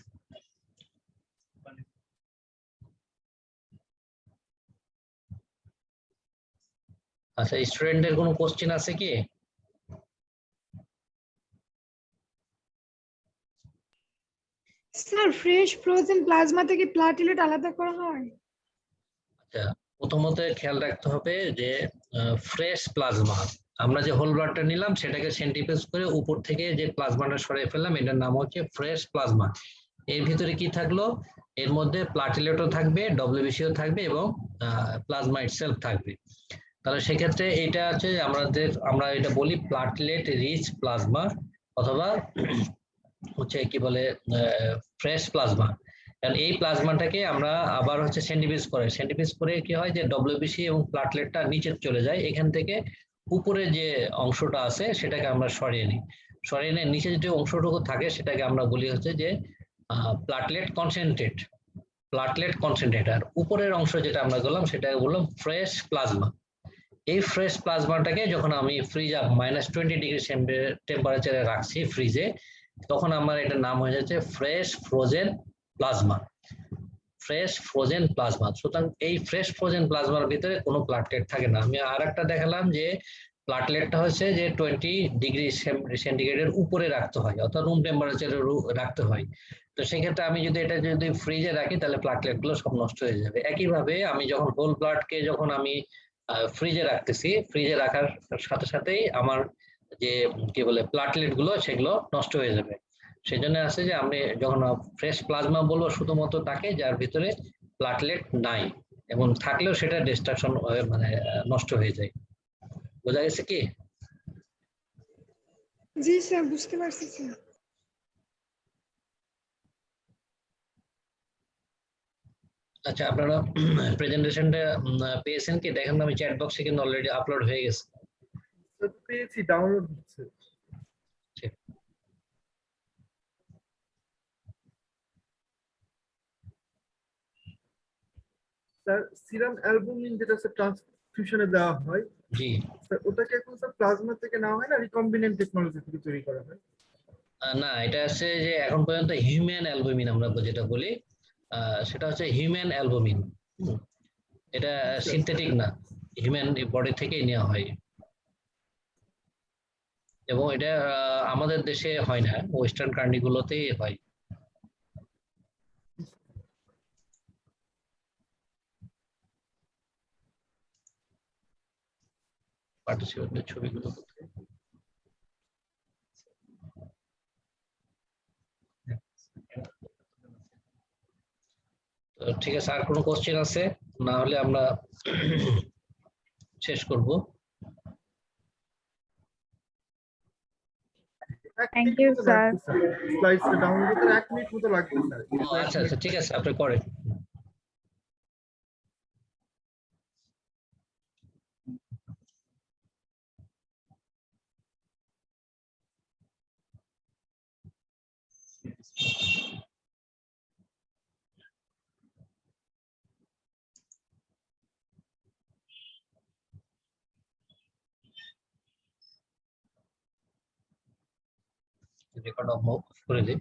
আচ্ছা, স্টুডেন্টদের কোনো কোশ্চেন আছে কি? স্যার ফ্রেশ ফ্রোজেন প্লাজমা থেকে প্লাটিলেট আলাদা করা হয়? আচ্ছা, প্রথমত খেয়াল রাখতে হবে যে ফ্রেশ প্লাজমা, আমরা যে হোল ব্লাডটা নিলাম সেটাকে সেন্ট্রিফিউজ করে উপর থেকে যে প্লাজমাটা সরিয়ে ফেললাম, এটার নাম হচ্ছে ফ্রেশ প্লাজমা। এর ভিতরে কি থাকলো? এর মধ্যে প্লাটিলেটও থাকবে, ডব্লিউবিসিও থাকবে এবং প্লাজমা ইটসেলফ থাকবে। তাহলে সেক্ষেত্রে এটা হচ্ছে আমরা এটা বলি প্লাটলেট রিচ প্লাজমা, অথবা হচ্ছে কি বলে ফ্রেশ প্লাজমা। কারণ এই প্লাজমাটাকে আমরা আবার হচ্ছে সেন্ট্রিফিউজ করে কি হয় যে ডব্লিউবিসি এবং প্লাটলেটটা নিচে চলে যায়, এখান থেকে উপরে যে অংশটা আছে সেটাকে আমরা সরিয়ে নিই। সরিয়ে নিয়ে নিচে যে অংশটুকু থাকে সেটাকে আমরা বলি হচ্ছে যে প্লাটলেট কনসেন্ট্রেট। আর উপরের অংশ যেটা আমরা করলাম সেটাকে বললাম ফ্রেশ প্লাজমা। এই ফ্রেশ প্লাজমাটাকে যখন আমি ফ্রিজ আপ -20 ডিগ্রি টেম্পারেচারে রাখছি ফ্রিজে, তখন আমার এটার নাম হয়ে যাচ্ছে ফ্রেশ ফ্রোজেন প্লাজমা। সুতরাং এই ফ্রেশ ফ্রোজেন প্লাজমার ভিতরে কোনো প্লাটলেট থাকে না। আমি আর একটা দেখালাম যে প্লাটলেটটা হচ্ছে যে 20 ডিগ্রি সেন্টিগ্রেডের উপরে রাখতে হয়, অর্থাৎ রুম টেম্পারেচারে রাখতে হয়। তো সেক্ষেত্রে আমি যদি ফ্রিজে রাখি তাহলে প্লাটলেট গুলো সব নষ্ট হয়ে যাবে। একইভাবে আমি যখন হোল ব্লাডকে যখন আমি ফ্রিজে রাখতেছি, ফ্রিজে রাখার সাথে সাথেই আমার যে কি বলে প্লাটলেট গুলো সেগুলো নষ্ট হয়ে যাবে। সেজন্য আছে যে আমি যখন ফ্রেশ প্লাজমা বলবো শুধুমাত্র তাকে যার ভিতরে প্লাটলেট নাই, এবং থাকলেও সেটা ডিস্ট্রাকশন মানে নষ্ট হয়ে যায়। বোঝা গেছে কি? জি স্যার, বুঝতে পারছি স্যার। আচ্ছা, আপনারা প্রেজেন্টেশনটা পেয়েছেন কি? দেখেন, আমি চ্যাট বক্সে কিন্তু অলরেডি আপলোড হয়ে গেছে। স্যার পেয়েছি, ডাউনলোড হচ্ছে। ঠিক। স্যার সিরাম অ্যালবুমিন যেটা স্যার ট্রান্সফিউশনে দেওয়া হয়, জি। স্যার ওটাকে এখন স্যার প্লাজমা থেকে নেওয়া হয় না রিকম্বিনেন্ট টেকনোলজি থেকে তৈরি করা হয়? না, এটা আছে যে এখন পর্যন্ত হিউম্যান অ্যালবুমিন আমরা যেটা বলি, সেটা হচ্ছে হিউম্যান অ্যালবুমিন। এটা সিনথেটিক না, হিউম্যান বডি থেকেই নেওয়া হয়, এবং এটা আমাদের দেশে হয় না, ওয়েস্টার্ন কান্ট্রি গুলোতেই হয়। পার্টিসিপেন্টের ছবিগুলো কোথায়? তো ঠিক আছে, আর কোনো কোশ্চেন আছে? না হলে আমরা শেষ করব। Thank you, sir. স্লাইডসটা ডাউনলোড করতে 1 মিনিট মতো লাগবে স্যার। আচ্ছা আচ্ছা, ঠিক আছে, আপনি করেন। রেকর্ড অফ করে দিই।